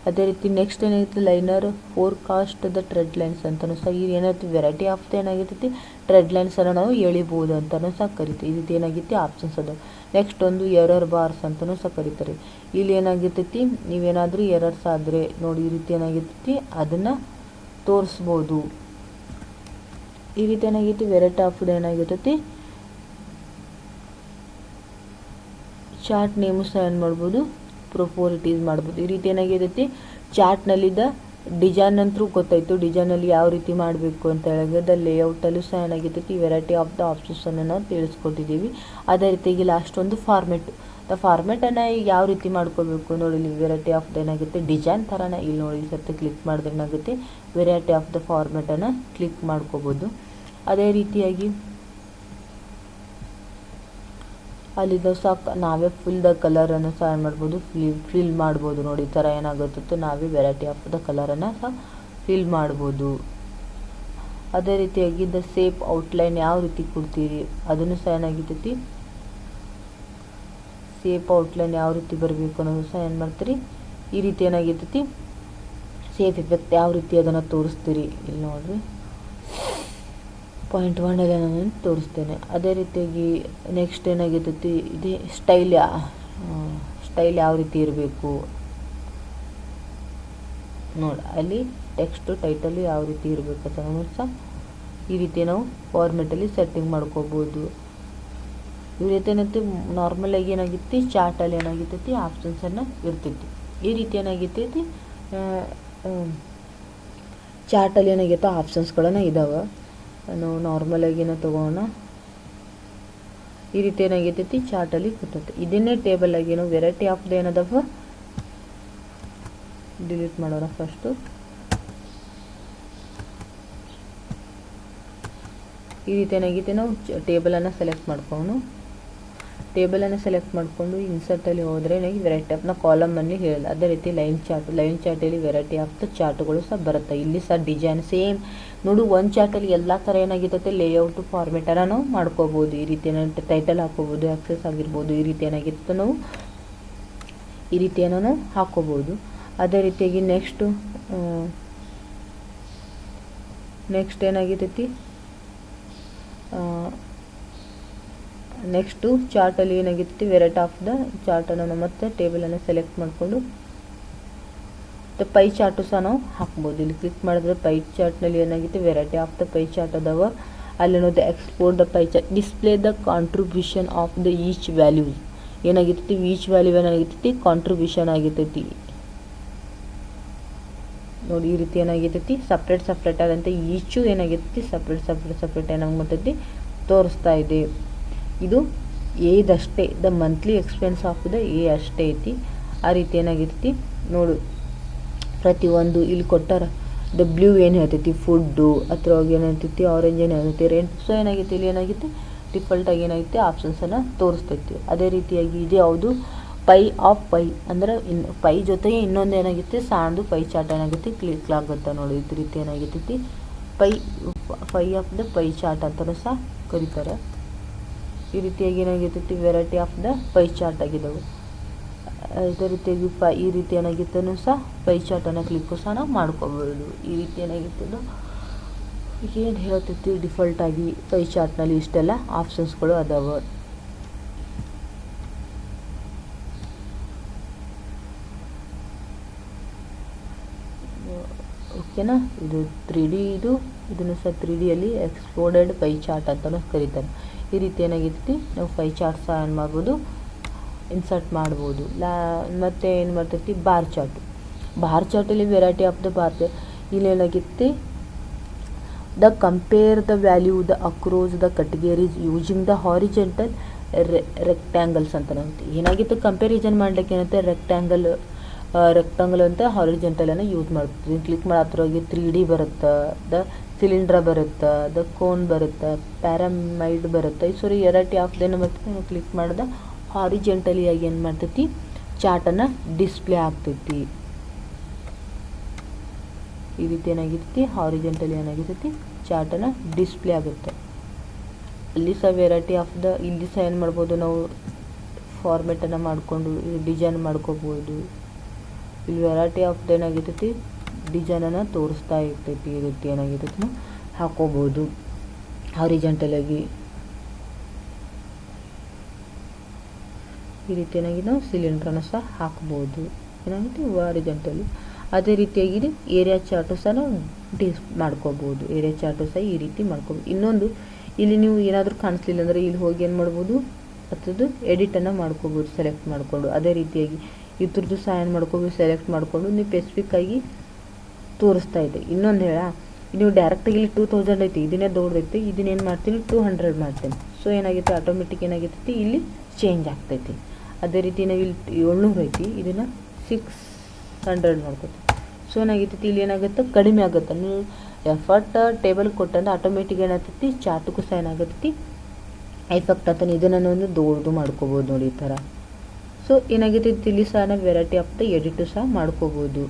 ಅದೇ ರೀತಿ ನೆಕ್ಸ್ಟ್ ಏನೈತಿ liner forecast the trend lines ಅಂತಲೂ ಸಹ ಈ ಏನೈತಿ ವೆರೈಟಿ ಆಫ್ ದ ಏನಾಗಿರ್ತೈತಿ ಟ್ರೆಡ್ ಲೈನ್ಸನ್ನು ನಾವು ಎಳಿಬೋದು ಅಂತಲೂ ಸಹ ಕರಿತೀವಿ. ಈ ರೀತಿ ಏನಾಗೈತಿ ಆಪ್ಷನ್ಸ್ ಅದು. ನೆಕ್ಸ್ಟ್ ಒಂದು ಎರರ್ ಬಾರ್ಸ್ ಅಂತಲೂ ಸಹ ಕರೀತಾರೆ. ಇಲ್ಲಿ ಏನಾಗಿರ್ತೈತಿ ನೀವೇನಾದರೂ ಎರರ್ಸ್ ಆದರೆ ನೋಡಿ ಈ ರೀತಿ ಏನಾಗಿರ್ತೈತಿ ಅದನ್ನು ತೋರಿಸ್ಬೋದು. ಈ ರೀತಿ ಏನಾಗೈತಿ ವೆರೈಟಿ ಆಫ್ ದ ಏನಾಗಿರ್ತೈತಿ ಚಾರ್ಟ್ ನೇಮು ಸಹ ಏನು ಮಾಡ್ಬೋದು ಪ್ರೊಪೋರಿಟೀಸ್ ಮಾಡ್ಬೋದು. ಈ ರೀತಿ ಏನಾಗಿರ್ತೈತಿ ಚಾರ್ಟ್ನಲ್ಲಿದ್ದ ಡಿಸೈನ್ ಅಂತೂ ಗೊತ್ತಾಯಿತು, ಡಿಸೈನಲ್ಲಿ ಯಾವ ರೀತಿ ಮಾಡಬೇಕು ಅಂತ ಹೇಳಿದ ಲೇಔಟಲ್ಲೂ ಸಹ ಏನಾಗಿರ್ತೈತಿ ವೆರೈಟಿ ಆಫ್ ದ ಆಪ್ಷನ್ಸನ್ನು ನಾವು ತಿಳಿಸ್ಕೊಟ್ಟಿದ್ದೀವಿ. ಅದೇ ರೀತಿಯಾಗಿ ಲಾಸ್ಟ್ ಒಂದು ಫಾರ್ಮೆಟನ್ನು ಈಗ ಯಾವ ರೀತಿ ಮಾಡ್ಕೋಬೇಕು ನೋಡಿ. ಇಲ್ಲಿ ವೆರೈಟಿ ಆಫ್ ದ ಏನಾಗುತ್ತೆ ಡಿಸೈನ್ ಥರನೇ ಇಲ್ಲಿ ನೋಡಿ ಸರ್ತಿ ಕ್ಲಿಕ್ ಮಾಡಿದ್ರೆ ಏನಾಗುತ್ತೆ ವೆರೈಟಿ ಆಫ್ ದ ಫಾರ್ಮೆಟನ್ನು ಕ್ಲಿಕ್ ಮಾಡ್ಕೋಬೋದು. ಅದೇ ರೀತಿಯಾಗಿ ಅಲ್ಲಿದ್ದ ಸಹ ನಾವೇ ಫುಲ್ ದ ಕಲರನ್ನು ಸಹ ಏನು ಮಾಡ್ಬೋದು ಫಿಲ್ ಮಾಡ್ಬೋದು ನೋಡಿ. ಈ ಥರ ಏನಾಗುತ್ತೋ ನಾವೇ ವೆರೈಟಿ ಆಫ್ ದ ಕಲರನ್ನು ಸಹ ಫಿಲ್ ಮಾಡ್ಬೋದು. ಅದೇ ರೀತಿಯಾಗಿ ದ ಸೇಪ್ ಔಟ್ಲೈನ್ ಯಾವ ರೀತಿ ಕೊಡ್ತೀರಿ ಅದನ್ನು ಸಹ ಏನಾಗಿರ್ತೈತಿ ಸೇಪ್ ಔಟ್ಲೈನ್ ಯಾವ ರೀತಿ ಬರಬೇಕು ಅನ್ನೋದು ಸಹ ಏನು ಮಾಡ್ತೀರಿ ಈ ರೀತಿ ಏನಾಗಿರ್ತೈತಿ ಸೇಫ್ ಎಫೆಕ್ಟ್ ಯಾವ ರೀತಿ ಅದನ್ನು ತೋರಿಸ್ತೀರಿ ಇಲ್ಲಿ ನೋಡಿರಿ ಪಾಯಿಂಟ್ 1 ನಾನು ತೋರಿಸ್ತೇನೆ. ಅದೇ ರೀತಿಯಾಗಿ ನೆಕ್ಸ್ಟ್ ಏನಾಗಿರ್ತೈತಿ ಇದೇ ಸ್ಟೈಲ್ ಯಾವ ರೀತಿ ಇರಬೇಕು ನೋಡಿ. ಅಲ್ಲಿ ಟೆಕ್ಸ್ಟು ಟೈಟಲು ಯಾವ ರೀತಿ ಇರಬೇಕು ಅಂತ ಸಹ ಈ ರೀತಿ ನಾವು ಫಾರ್ಮೆಟಲ್ಲಿ ಸೆಟ್ಟಿಂಗ್ ಮಾಡ್ಕೋಬೋದು. ಈ ರೀತಿ ಏನೈತಿ ನಾರ್ಮಲಾಗಿ ಏನಾಗಿತ್ತು ಚಾರ್ಟಲ್ಲಿ ಏನಾಗಿರ್ತೈತಿ ಆಪ್ಷನ್ಸನ್ನು ಇರ್ತೈತಿ. ಈ ರೀತಿ ಏನಾಗಿರ್ತೈತಿ ಚಾರ್ಟಲ್ಲಿ ಏನಾಗಿರ್ತೋ ಆಪ್ಷನ್ಸ್ಗಳನ್ನು ಇದ್ದಾವೆ. ನಾವು ನಾರ್ಮಲಾಗಿ ಏನೋ ತೊಗೋಣ. ಈ ರೀತಿ ಏನಾಗಿರ್ತೈತಿ ಚಾರ್ಟಲ್ಲಿ ಕೊಟ್ಟೈತಿ. ಇದನ್ನೇ ಟೇಬಲ್ ಆಗಿ ಏನೋ ವೆರೈಟಿ ಆಫ್ ದ ಏನದವ ಡಿಲೀಟ್ ಮಾಡೋಣ ಫಸ್ಟು. ಈ ರೀತಿ ಏನಾಗಿದೆ, ನಾವು ಟೇಬಲನ್ನು ಸೆಲೆಕ್ಟ್ ಮಾಡ್ಕೊಂಡು ಇನ್ಸರ್ಟಲ್ಲಿ ಹೋದರೆ ನನಗೆ ವೆರೈಟಿ ಆಫ್ ಕಾಲಮಲ್ಲಿ ಹೇಳಿಲ್ಲ. ಅದೇ ರೀತಿ ಲೈನ್ ಚಾರ್ಟಲ್ಲಿ ವೆರೈಟಿ ಆಫ್ ದ ಚಾರ್ಟ್ಗಳು ಸಹ ಬರುತ್ತೆ. ಇಲ್ಲಿ ಸಹ ಡಿಸೈನ್ ಸೇಮ್ ನೋಡು, ಒಂದು ಚಾರ್ಟಲ್ಲಿ ಎಲ್ಲ ಥರ ಏನಾಗಿರುತ್ತೆ ಲೇಔಟು ಫಾರ್ಮೆಟನ್ನು ನಾವು ಮಾಡ್ಕೋಬೋದು. ಈ ರೀತಿ ಏನಾಗುತ್ತೆ ಟೈಟಲ್ ಹಾಕೋಬೋದು, ಆಕ್ಸೆಸ್ ಆಗಿರ್ಬೋದು, ಈ ರೀತಿ ಏನಾಗಿರುತ್ತೆ ನಾವು ಈ ರೀತಿಯನ್ನು ನಾವು ಹಾಕೋಬೋದು. ಅದೇ ರೀತಿಯಾಗಿ ನೆಕ್ಸ್ಟ್ ಏನಾಗಿರ್ತೈತಿ, ನೆಕ್ಸ್ಟು ಚಾರ್ಟಲ್ಲಿ ಏನಾಗಿರ್ತೈತಿ ವೆರೈಟಿ ಆಫ್ ದ ಚಾರ್ಟನ್ನು ಮತ್ತೆ ಟೇಬಲನ್ನು ಸೆಲೆಕ್ಟ್ ಮಾಡಿಕೊಂಡು ಪೈ ಚಾರ್ಟು ಸಹ ನಾವು ಹಾಕ್ಬೋದು. ಇಲ್ಲಿ ಕ್ಲಿಕ್ ಮಾಡಿದ್ರೆ ಪೈ ಚಾರ್ಟ್ನಲ್ಲಿ ಏನಾಗಿತ್ತು variety of the pie chart ಅದಾವ. ಅಲ್ಲಿ ನೋಡಿ export the pie chart, display the contribution of the each values ಏನಾಗಿರ್ತೈತಿ, ಈಚ್ ವ್ಯಾಲ್ಯೂ ಏನಾಗಿರ್ತೈತಿ ಕಾಂಟ್ರಿಬ್ಯೂಷನ್ ಆಗಿರ್ತೈತಿ ನೋಡಿ. ಈ ರೀತಿ ಏನಾಗಿರ್ತೈತಿ ಸಪ್ರೇಟ್ ಆದಂಥ ಈಚು ಏನಾಗಿರ್ತೈತಿ ಸಪ್ರೇಟ್ ಏನಾಗಿ ಮಾಡ್ತೈತಿ ತೋರಿಸ್ತಾ ಇದೆ. ಇದು ಏದಷ್ಟೇ, the monthly expense of the A ಅಷ್ಟೇ ಐತಿ. ಆ ರೀತಿ ಏನಾಗಿರ್ತೈತಿ ನೋಡು, ಪ್ರತಿಯೊಂದು ಇಲ್ಲಿ ಕೊಟ್ಟಾರ. ದ ಬ್ಲೂ ಏನು ಹೇಳ್ತೈತಿ ಫುಡ್ಡು, ಅಥವಾ ಏನು ಹೇಳ್ತೈತಿ ಆರೆಂಜ್ ಏನು ಹೇಳ್ತೈತಿ ರೆಂಟ್. ಸೊ ಏನಾಗಿತ್ತು ಇಲ್ಲಿ ಏನಾಗಿತ್ತು ಡಿಫಾಲ್ಟಾಗಿ ಏನಾಗುತ್ತೆ ಆಪ್ಷನ್ಸನ್ನು ತೋರಿಸ್ತೈತಿ. ಅದೇ ರೀತಿಯಾಗಿ ಇದು ಯಾವುದು ಪೈ ಅಂದರೆ ಪೈ ಜೊತೆಗೆ ಇನ್ನೊಂದು ಏನಾಗುತ್ತೆ ಸಾಂದು ಪೈ ಚಾರ್ಟ್ ಏನಾಗುತ್ತೆ ಕ್ಲಿಕ್ ಆಗುತ್ತೆ ನೋಡಿ. ಈ ರೀತಿ ಏನಾಗಿರ್ತೈತಿ pie of the pie chart ಅಂತಲೂ ಸಹ ಕರೀತಾರೆ. ಈ ರೀತಿಯಾಗಿ ಏನಾಗಿರ್ತೈತಿ variety of the pie chart ಆಗಿದ್ದಾವೆ. ಅದೇ ರೀತಿಯಾಗಿ ಈ ರೀತಿ ಏನಾಗಿತ್ತೂ ಸಹ ಪೈ ಚಾರ್ಟನ್ನು ಕ್ಲಿಕ್ಕು ಸಹ ನಾವು ಮಾಡ್ಕೋಬೋದು. ಈ ರೀತಿ ಏನಾಗಿರ್ತದೋ ಏನು ಹೇಳ್ತೈತಿ ಡಿಫಾಲ್ಟಾಗಿ ಪೈ ಚಾರ್ಟ್ನಲ್ಲಿ ಇಷ್ಟೆಲ್ಲ ಆಪ್ಷನ್ಸ್ಗಳು ಅದಾವೆ. ಓಕೆನಾ. ಇದು 3D ಇದನ್ನು ಸಹ 3Dಯಲ್ಲಿ ಎಕ್ಸ್ಪ್ಲೋಡೆಡ್ ಪೈ ಚಾರ್ಟ್ ಅಂತಲೂ ಕರೀತಾರೆ. ಈ ರೀತಿ ಏನಾಗಿರ್ತೈತಿ ನಾವು ಪೈ ಚಾರ್ಟ್ ಸಹ ಏನು ಮಾಡ್ಬೋದು ಇನ್ಸರ್ಟ್ ಮಾಡ್ಬೋದು. ಮತ್ತು ಏನು ಮಾಡ್ತೈತಿ ಬಾರ್ ಚಾರ್ಟಲ್ಲಿ ವೆರೈಟಿ ಆಫ್ ದ ಬಾರ್ ಇಲ್ಲಿ ಏನಾಗಿತ್ತು the compare the value the across the categories using the horizontal rectangles ಅಂತ ಏನಾಗಿತ್ತು ಕಂಪ್ಯಾರಿಸನ್ ಮಾಡ್ಲಿಕ್ಕೆ ಏನಂತೆ ರೆಕ್ಟಾಂಗಲ್ ಅಂತ ಹಾರಿಜೆಂಟಲನ್ನು ಯೂಸ್ ಮಾಡ್ತೀವಿ. ಕ್ಲಿಕ್ ಮಾಡತ್ರೋಗಿ 3D ಬರುತ್ತೆ, ದ ಸಿಲಿಂಡ್ರ ಬರುತ್ತೆ, ದ ಕೋನ್ ಬರುತ್ತೆ, ಪ್ಯಾರಾಮೈಡ್ ಬರುತ್ತೆ. ಈ ವೆರೈಟಿ ಆಫ್ ದೇನು ಬರ್ತೈತಿ. ಕ್ಲಿಕ್ ಮಾಡಿದ ಹಾರಿಜೆಂಟಲಿಯಾಗಿ ಏನು ಮಾಡ್ತೈತಿ ಚಾರ್ಟನ್ನು ಡಿಸ್ಪ್ಲೇ ಆಗ್ತೈತಿ. ಈ ರೀತಿ ಏನಾಗಿರ್ತೈತಿ ಹಾರಿಜೆಂಟಲಿ ಏನಾಗಿರ್ತೈತಿ ಚಾರ್ಟನ್ನು ಡಿಸ್ಪ್ಲೇ ಆಗುತ್ತೆ. ಅಲ್ಲಿ ಸಹ ವೆರೈಟಿ ಆಫ್ ದ ಇಲ್ಲಿ ಸಹ ಏನು ಮಾಡ್ಬೋದು ನಾವು ಫಾರ್ಮೆಟನ್ನು ಮಾಡಿಕೊಂಡು ಡಿಸೈನ್ ಮಾಡ್ಕೋಬೋದು. ಇಲ್ಲಿ ವೆರೈಟಿ ಆಫ್ ದ ಏನಾಗಿರ್ತೈತಿ ಡಿಸೈನನ್ನು ತೋರಿಸ್ತಾ ಇರ್ತೈತಿ. ಈ ರೀತಿ ಏನಾಗಿರ್ತೈತಿ ನಾವು ಹಾಕೋಬೋದು ಹಾರಿಜೆಂಟಲಾಗಿ. ಈ ರೀತಿ ಏನಾಗಿ ನಾವು ಸಿಲಿಂಡ್ರನ್ನು ಸಹ ಹಾಕ್ಬೋದು ಏನಾಗುತ್ತೆ ಹಾರಿಜೆಂಟಲಿ. ಅದೇ ರೀತಿಯಾಗಿ ಏರಿಯಾ ಚಾರ್ಟು ಸಹ ನಾವು ಮಾಡ್ಕೋಬೋದು. ಏರಿಯಾ ಚಾರ್ಟು ಸಹ ಈ ರೀತಿ ಮಾಡ್ಕೋಬೋದು. ಇನ್ನೊಂದು ಇಲ್ಲಿ ನೀವು ಏನಾದರೂ ಕಾಣಿಸ್ಲಿಲ್ಲ ಅಂದರೆ ಇಲ್ಲಿ ಹೋಗಿ ಏನು ಮಾಡ್ಬೋದು ಅದ್ರದ್ದು ಎಡಿಟನ್ನು ಮಾಡ್ಕೋಬೋದು ಸೆಲೆಕ್ಟ್ ಮಾಡಿಕೊಂಡು. ಅದೇ ರೀತಿಯಾಗಿ ಇದ್ರದ್ದು ಸಹ ಏನು ಮಾಡ್ಕೋಬೋದು ಸೆಲೆಕ್ಟ್ ಮಾಡಿಕೊಂಡು ನೀವು ಸ್ಪೆಸಿಫಿಕ್ಕಾಗಿ ತೋರಿಸ್ತಾ ಇದೆ. ಇನ್ನೊಂದು ನೀವು ಡೈರೆಕ್ಟಾಗಿ ಇಲ್ಲಿ 2000 ಐತಿ, ಇದನ್ನೇ ದೊಡ್ಡದೈತಿ, ಇದನ್ನೇನು ಮಾಡ್ತೀನಿ 200 ಮಾಡ್ತೀನಿ. ಸೊ ಏನಾಗುತ್ತೆ ಆಟೋಮೆಟಿಕ್ ಏನಾಗಿರ್ತೈತಿ ಇಲ್ಲಿ ಚೇಂಜ್ ಆಗ್ತೈತಿ. ಅದೇ ರೀತಿ ನಾವು ಇಲ್ಲಿ 700 ಐತಿ, ಇದನ್ನು 600 ಮಾಡ್ಕೊತೀವಿ. ಸೊ ಏನಾಗಿರ್ತೈತಿ ಇಲ್ಲಿ ಏನಾಗುತ್ತೆ ಕಡಿಮೆ ಆಗುತ್ತೆ. ನೀವು ಎಫರ್ಟ್ ಟೇಬಲ್ ಕೊಟ್ಟಂದ್ರೆ ಆಟೋಮೆಟಿಕ್ ಏನಾಗ್ತೈತಿ ಚಾರ್ಟ್ಗೂ ಸಹ ಏನಾಗತ್ತೈತಿ ಎಫೆಕ್ಟ್ ಆಗ್ತಾನೆ. ಇದನ್ನು ಒಂದು ದೊಡ್ಡದು ಮಾಡ್ಕೋಬೋದು ನೋಡಿ ಈ ಥರ. ಸೊ ಏನಾಗಿರ್ತೈತಿ ಇಲ್ಲಿ ಸಹ ನಾವು ವೆರೈಟಿ ಆಫ್ ದ ಎಡಿಟು ಸಹ ಮಾಡ್ಕೋಬೋದು.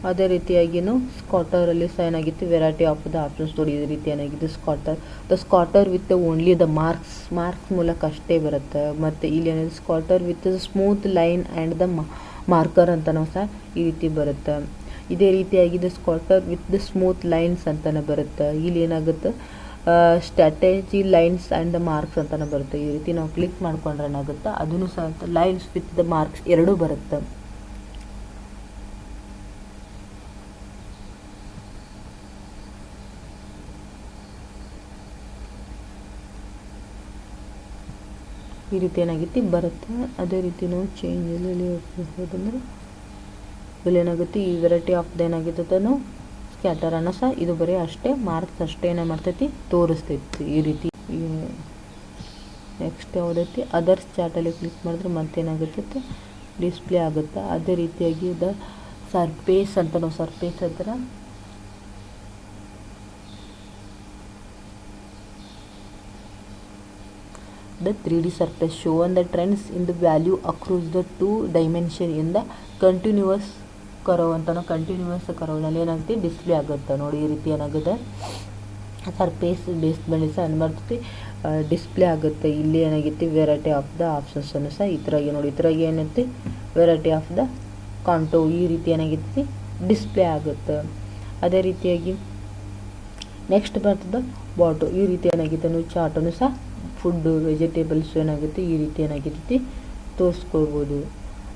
ಅದೇ ರೀತಿಯಾಗಿನೂ ಸ್ಕಾಟರಲ್ಲಿ ಸಹ ಏನಾಗಿತ್ತು ವೆರೈಟಿ ಆಫ್ ದ ಆಪ್ಷನ್ಸ್ ನೋಡಿ. ಈ ರೀತಿ ಏನಾಗಿದೆ scatter with only the marks ಮೂಲಕ ಅಷ್ಟೇ ಬರುತ್ತೆ. ಮತ್ತು ಇಲ್ಲಿ ಏನಾಗಿದೆ scatter with smooth line and the marker ಅಂತಲೂ ಸಹ ಈ ರೀತಿ ಬರುತ್ತೆ. ಇದೇ ರೀತಿಯಾಗಿದೆ scatter with the smooth lines ಅಂತಲೇ ಬರುತ್ತೆ. ಇಲ್ಲಿ ಏನಾಗುತ್ತೆ straight lines and the marks ಅಂತಲೇ ಬರುತ್ತೆ. ಈ ರೀತಿ ನಾವು ಕ್ಲಿಕ್ ಮಾಡ್ಕೊಂಡ್ರೆ ಏನಾಗುತ್ತೆ ಅದನ್ನು ಸಹ ಲೈನ್ಸ್ ವಿತ್ ದ ಮಾರ್ಕ್ಸ್ ಎರಡೂ ಬರುತ್ತೆ. ಈ ರೀತಿ ಏನಾಗುತ್ತೆ ಬರುತ್ತೆ. ಅದೇ ರೀತಿ ನಾವು ಚೇಂಜಲ್ಲಿ ಹೋದಂದ್ರೆ ಇಲ್ಲಿ ಏನಾಗುತ್ತೆ ಈ ವೆರೈಟಿ ಆಫ್ ದ ಏನಾಗಿರ್ತೈತೆ ನಾವು ಸ್ಕ್ಯಾಟರನ್ನು ಸಹ ಇದು ಬರೀ ಅಷ್ಟೇ ಮಾರ್ಕ್ಸ್ ಅಷ್ಟೇ ಏನೇ ಮಾಡ್ತೈತಿ ತೋರಿಸ್ತೈತಿ. ಈ ರೀತಿ ನೆಕ್ಸ್ಟ್ ಯಾವುದೈತಿ ಅದರ್ಸ್ ಚಾರ್ಟಲ್ಲಿ ಕ್ಲಿಕ್ ಮಾಡಿದ್ರೆ ಮತ್ತೇನಾಗುತ್ತೆ ಡಿಸ್ಪ್ಲೇ ಆಗುತ್ತೆ. ಅದೇ ರೀತಿಯಾಗಿ ದ ಸರ್ಫೇಸ್ ಅಂತ ನಾವು ಸರ್ಫೇಸ್ ಹತ್ರ the 3D surface show on the trends in the value across the 2 dimension in the continuous curve ಅಂತ ನಾವು ಕಂಟಿನ್ಯೂಸ್ ಕರ್ವ್ನಲ್ಲಿ ಏನಾಗುತ್ತೆ ಡಿಸ್ಪ್ಲೇ ಆಗುತ್ತೆ ನೋಡಿ. ಈ ರೀತಿ ಏನಾಗುತ್ತೆ ಸರ್ಫೇಸ್ ಬೇಸ್ ಮೇಲೆ ಸಹ ಏನು ಮಾಡ್ತೈತಿ ಡಿಸ್ಪ್ಲೇ ಆಗುತ್ತೆ. ಇಲ್ಲಿ ಏನಾಗುತ್ತೆ ವೆರೈಟಿ ಆಫ್ ದ ಆಪ್ಷನ್ಸನ್ನು ಸಹ ಈ ಥರ ನೋಡಿ. ಈ ಥರ ಏನೈತಿ ವೆರೈಟಿ ಆಫ್ ದ ಕಾಂಟೋ ಈ ರೀತಿ ಏನಾಗಿತ್ತು ಡಿಸ್ಪ್ಲೇ ಆಗುತ್ತೆ. ಅದೇ ರೀತಿಯಾಗಿ ನೆಕ್ಸ್ಟ್ ಬರ್ತದೆ ಬಾಟು. ಈ ರೀತಿ ಏನಾಗುತ್ತೆ ನೀವು ಚಾರ್ಟನ್ನು ಸಹ ಫುಡ್ಡು ವೆಜಿಟೇಬಲ್ಸ್ ಏನಾಗುತ್ತೆ ಈ ರೀತಿ ಏನಾಗಿರ್ತೈತಿ ತೋರಿಸ್ಕೊಳ್ಬೋದು.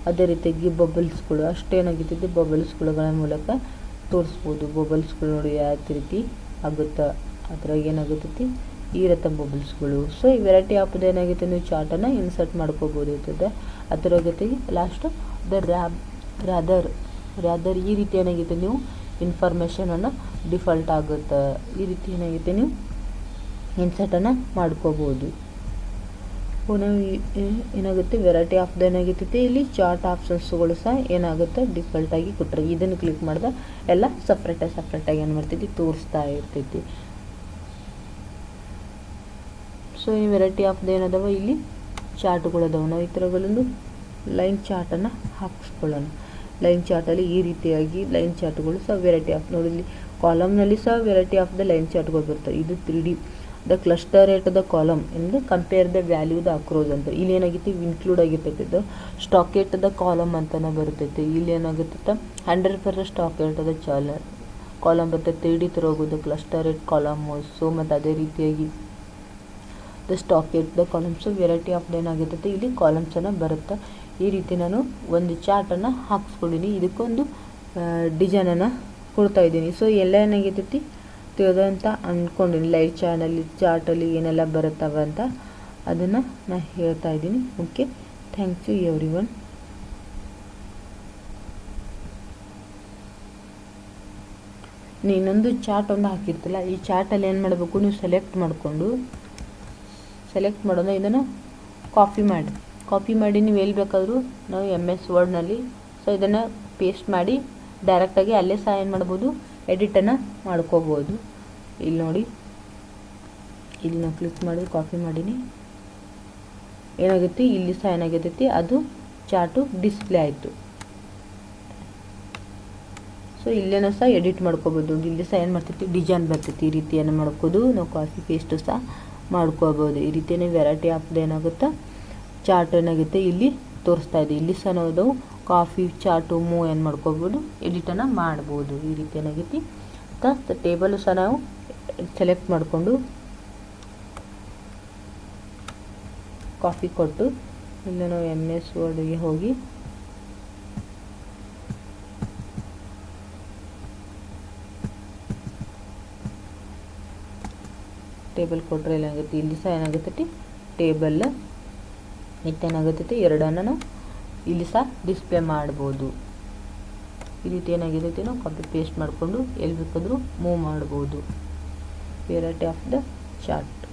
ಅದೇ ರೀತಿಯಾಗಿ ಬಬಲ್ಸ್ಗಳು ಅಷ್ಟೇನಾಗಿರ್ತೈತಿ ಬಬಲ್ಸ್ಗಳ ಮೂಲಕ ತೋರಿಸ್ಬೋದು. ಬಬಲ್ಸ್ಗಳು ನೋಡಿ ಯಾವ ರೀತಿ ಆಗುತ್ತೆ ಅದ್ರಾಗ ಏನಾಗುತ್ತೈತಿ ಇರುತ್ತೆ ಬಬಲ್ಸ್ಗಳು. ಸೊ ಈ ವೆರೈಟಿ ಆಪ್ದು ಏನಾಗುತ್ತೆ ನೀವು ಚಾರ್ಟನ್ನು ಇನ್ಸರ್ಟ್ ಮಾಡ್ಕೋಬೋದು ಇರ್ತದೆ. ಅದರ ಜೊತೆಗೆ ಲಾಸ್ಟ್ ದ ರ್ಯಾದರ್ ಈ ರೀತಿ ಏನಾಗುತ್ತೆ ನೀವು ಇನ್ಫಾರ್ಮೇಷನನ್ನು ಡಿಫಾಲ್ಟ್ ಆಗುತ್ತೆ. ಈ ರೀತಿ ಏನಾಗುತ್ತೆ ನೀವು ಇನ್ಸರ್ಟನ್ನು ಮಾಡ್ಕೋಬೋದು. ನಾವು ಏನಾಗುತ್ತೆ ವೆರೈಟಿ ಆಫ್ ದ ಏನಾಗಿರ್ತೈತಿ ಇಲ್ಲಿ ಚಾರ್ಟ್ ಆಪ್ಷನ್ಸ್ಗಳು ಸಹ ಏನಾಗುತ್ತೆ ಡಿಫಾಲ್ಟಾಗಿ ಕೊಟ್ಟರೆ ಇದನ್ನು ಕ್ಲಿಕ್ ಮಾಡಿದ ಎಲ್ಲ ಸಪ್ರೇಟಾಗಿ ಏನು ಮಾಡ್ತೈತಿ ತೋರಿಸ್ತಾ ಇರ್ತೈತಿ. ಸೊ ಈ ವೆರೈಟಿ ಆಫ್ ದ ಏನದಾವ ಇಲ್ಲಿ ಚಾರ್ಟ್ಗಳು ಅದಾವ. ನಾವು ಈ ಥರಗಳೊಂದು ಲೈನ್ ಚಾರ್ಟನ್ನು ಹಾಕಿಸ್ಕೊಳ್ಳೋಣ. ಲೈನ್ ಚಾರ್ಟಲ್ಲಿ ಈ ರೀತಿಯಾಗಿ ಲೈನ್ ಚಾರ್ಟ್ಗಳು ಸಹ ವೆರೈಟಿ ಆಫ್ ನೋಡಿ ಇಲ್ಲಿ ಕಾಲಮ್ನಲ್ಲಿ ಸಹ ವೆರೈಟಿ ಆಫ್ ದ ಲೈನ್ ಚಾರ್ಟ್ಗಳು ಬರ್ತವೆ. ಇದು 3D the cluster rate the column ಎಂದು ಕಂಪೇರ್ ದ ವ್ಯಾಲ್ಯೂ ದ ಅಕ್ರೋಸ್ ಅಂತ ಇಲ್ಲಿ ಏನಾಗಿತ್ತು ಇನ್ಕ್ಲೂಡ್ ಆಗಿರ್ತೈತಿ. ಇದು ಸ್ಟಾಕೇಟ್ ದ ಕಾಲಮ್ ಅಂತಲೇ ಬರ್ತೈತಿ. ಇಲ್ಲಿ ಏನಾಗುತ್ತೆ 100% ಸ್ಟಾಕೇಟ್ ದ ಕಾಲಮ್ ಬರ್ತೈತೆ. 3D ಥರ ಹೋಗೋದು ಕ್ಲಸ್ಟರ್ ರೇಟ್ ಕಾಲಮು. ಸೊ ಮತ್ತು ಅದೇ ರೀತಿಯಾಗಿ the stacked the columns variety of ಏನಾಗಿರ್ತೈತಿ ಇಲ್ಲಿ ಕಾಲಮ್ಸನ್ನು ಬರುತ್ತೆ. ಈ ರೀತಿ ನಾನು ಒಂದು ಚಾರ್ಟನ್ನು ಹಾಕ್ಸ್ಕೊಂಡಿನಿ. ಇದಕ್ಕೊಂದು ಡಿಸೈನನ್ನು ಕೊಡ್ತಾಯಿದ್ದೀನಿ. ಸೊ ಎಲ್ಲ ಏನಾಗಿರ್ತೈತಿ ತಿಳಿದಂತ ಅಂದ್ಕೊಂಡಿನಿ. ಲೈವ್ ಚಾರ್ಟಲ್ಲಿ ಏನೆಲ್ಲ ಬರುತ್ತವೆ ಅಂತ ಅದನ್ನು ನಾನು ಹೇಳ್ತಾ ಇದ್ದೀನಿ. Okay, thank you everyone. ಇನ್ನೊಂದು ಚಾರ್ಟ್ ಒಂದು ಹಾಕಿರ್ತಲ್ಲ ಈ ಚಾರ್ಟಲ್ಲಿ ಏನು ಮಾಡಬೇಕು ನೀವು ಸೆಲೆಕ್ಟ್ ಮಾಡೋಣ. ಇದನ್ನು ಕಾಪಿ ಮಾಡಿ ನೀವು ಎಲ್ಲಿ ಬೇಕಾದರೂ ನಾವು MS ವರ್ಡ್ನಲ್ಲಿ ಸೊ ಇದನ್ನು ಪೇಸ್ಟ್ ಮಾಡಿ ಡೈರೆಕ್ಟಾಗಿ ಅಲ್ಲೇ ಸಹ ಏನು ಮಾಡ್ಬೋದು ಎಡಿಟನ್ನು ಮಾಡ್ಕೋಬೋದು. ಇಲ್ಲಿ ನೋಡಿ ಇಲ್ಲಿ ನಾವು ಕ್ಲಿಕ್ ಮಾಡಿ ಕಾಪಿ ಮಾಡೀನಿ. ಏನಾಗುತ್ತೆ ಇಲ್ಲಿ ಸಹ ಏನಾಗಿರ್ತೈತಿ ಅದು ಚಾರ್ಟು ಡಿಸ್ಪ್ಲೇ ಆಯಿತು. ಸೊ ಇಲ್ಲೇನೂ ಸಹ ಎಡಿಟ್ ಮಾಡ್ಕೋಬೋದು. ಇಲ್ಲಿ ಸಹ ಏನು ಮಾಡ್ತೈತಿ ಡಿಸೈನ್ ಬರ್ತೈತಿ. ಈ ರೀತಿ ಏನು ಮಾಡ್ಕೋದು ನಾವು ಕಾಪಿ ಪೇಸ್ಟು ಸಹ ಮಾಡ್ಕೋಬೋದು. ಈ ರೀತಿಯೇ ವೆರೈಟಿ ಆಫ್ ಏನಾಗುತ್ತೆ ಚಾರ್ಟ್ ಏನಾಗುತ್ತೆ ಇಲ್ಲಿ ತೋರಿಸ್ತಾ ಇದೆ. ಇಲ್ಲಿ ಸಹ ನಾವು ಕಾಫಿ ಚಾರ್ಟು ಏನು ಮಾಡ್ಕೋಬೋದು ಎಡಿಟನ್ನು ಮಾಡ್ಬೋದು. ಈ ರೀತಿ ಏನಾಗೈತಿ ಟೇಬಲು ಸಹ ನಾವು ಸೆಲೆಕ್ಟ್ ಮಾಡಿಕೊಂಡು ಕಾಫಿ ಕೊಟ್ಟು ಇಲ್ಲಿ ನಾವು MS ವರ್ಡ್ಗೆ ಹೋಗಿ ಟೇಬಲ್ ಕೊಟ್ಟರೆ ಏನಾಗುತ್ತೆ ಇಲ್ಲಿ ಸಹ ಏನಾಗುತ್ತೆ ಟೇಬಲ್ ಇತ್ತೇನಾಗುತ್ತೆ ಎರಡನ್ನು ನಾವು ಇಲ್ಲಿ ಸಹ ಡಿಸ್ಪ್ಲೇ ಮಾಡ್ಬೋದು. ಈ ರೀತಿ ಏನಾಗಿರುತ್ತೆ ನಾವು ಕಾಪಿ ಪೇಸ್ಟ್ ಮಾಡಿಕೊಂಡು ಎಲ್ಲಿ ಬೇಕಾದರೂ ಮೂವ್ ಮಾಡ್ಬೋದು ವೆರೈಟಿ ಆಫ್ ದ ಚಾರ್ಟ್.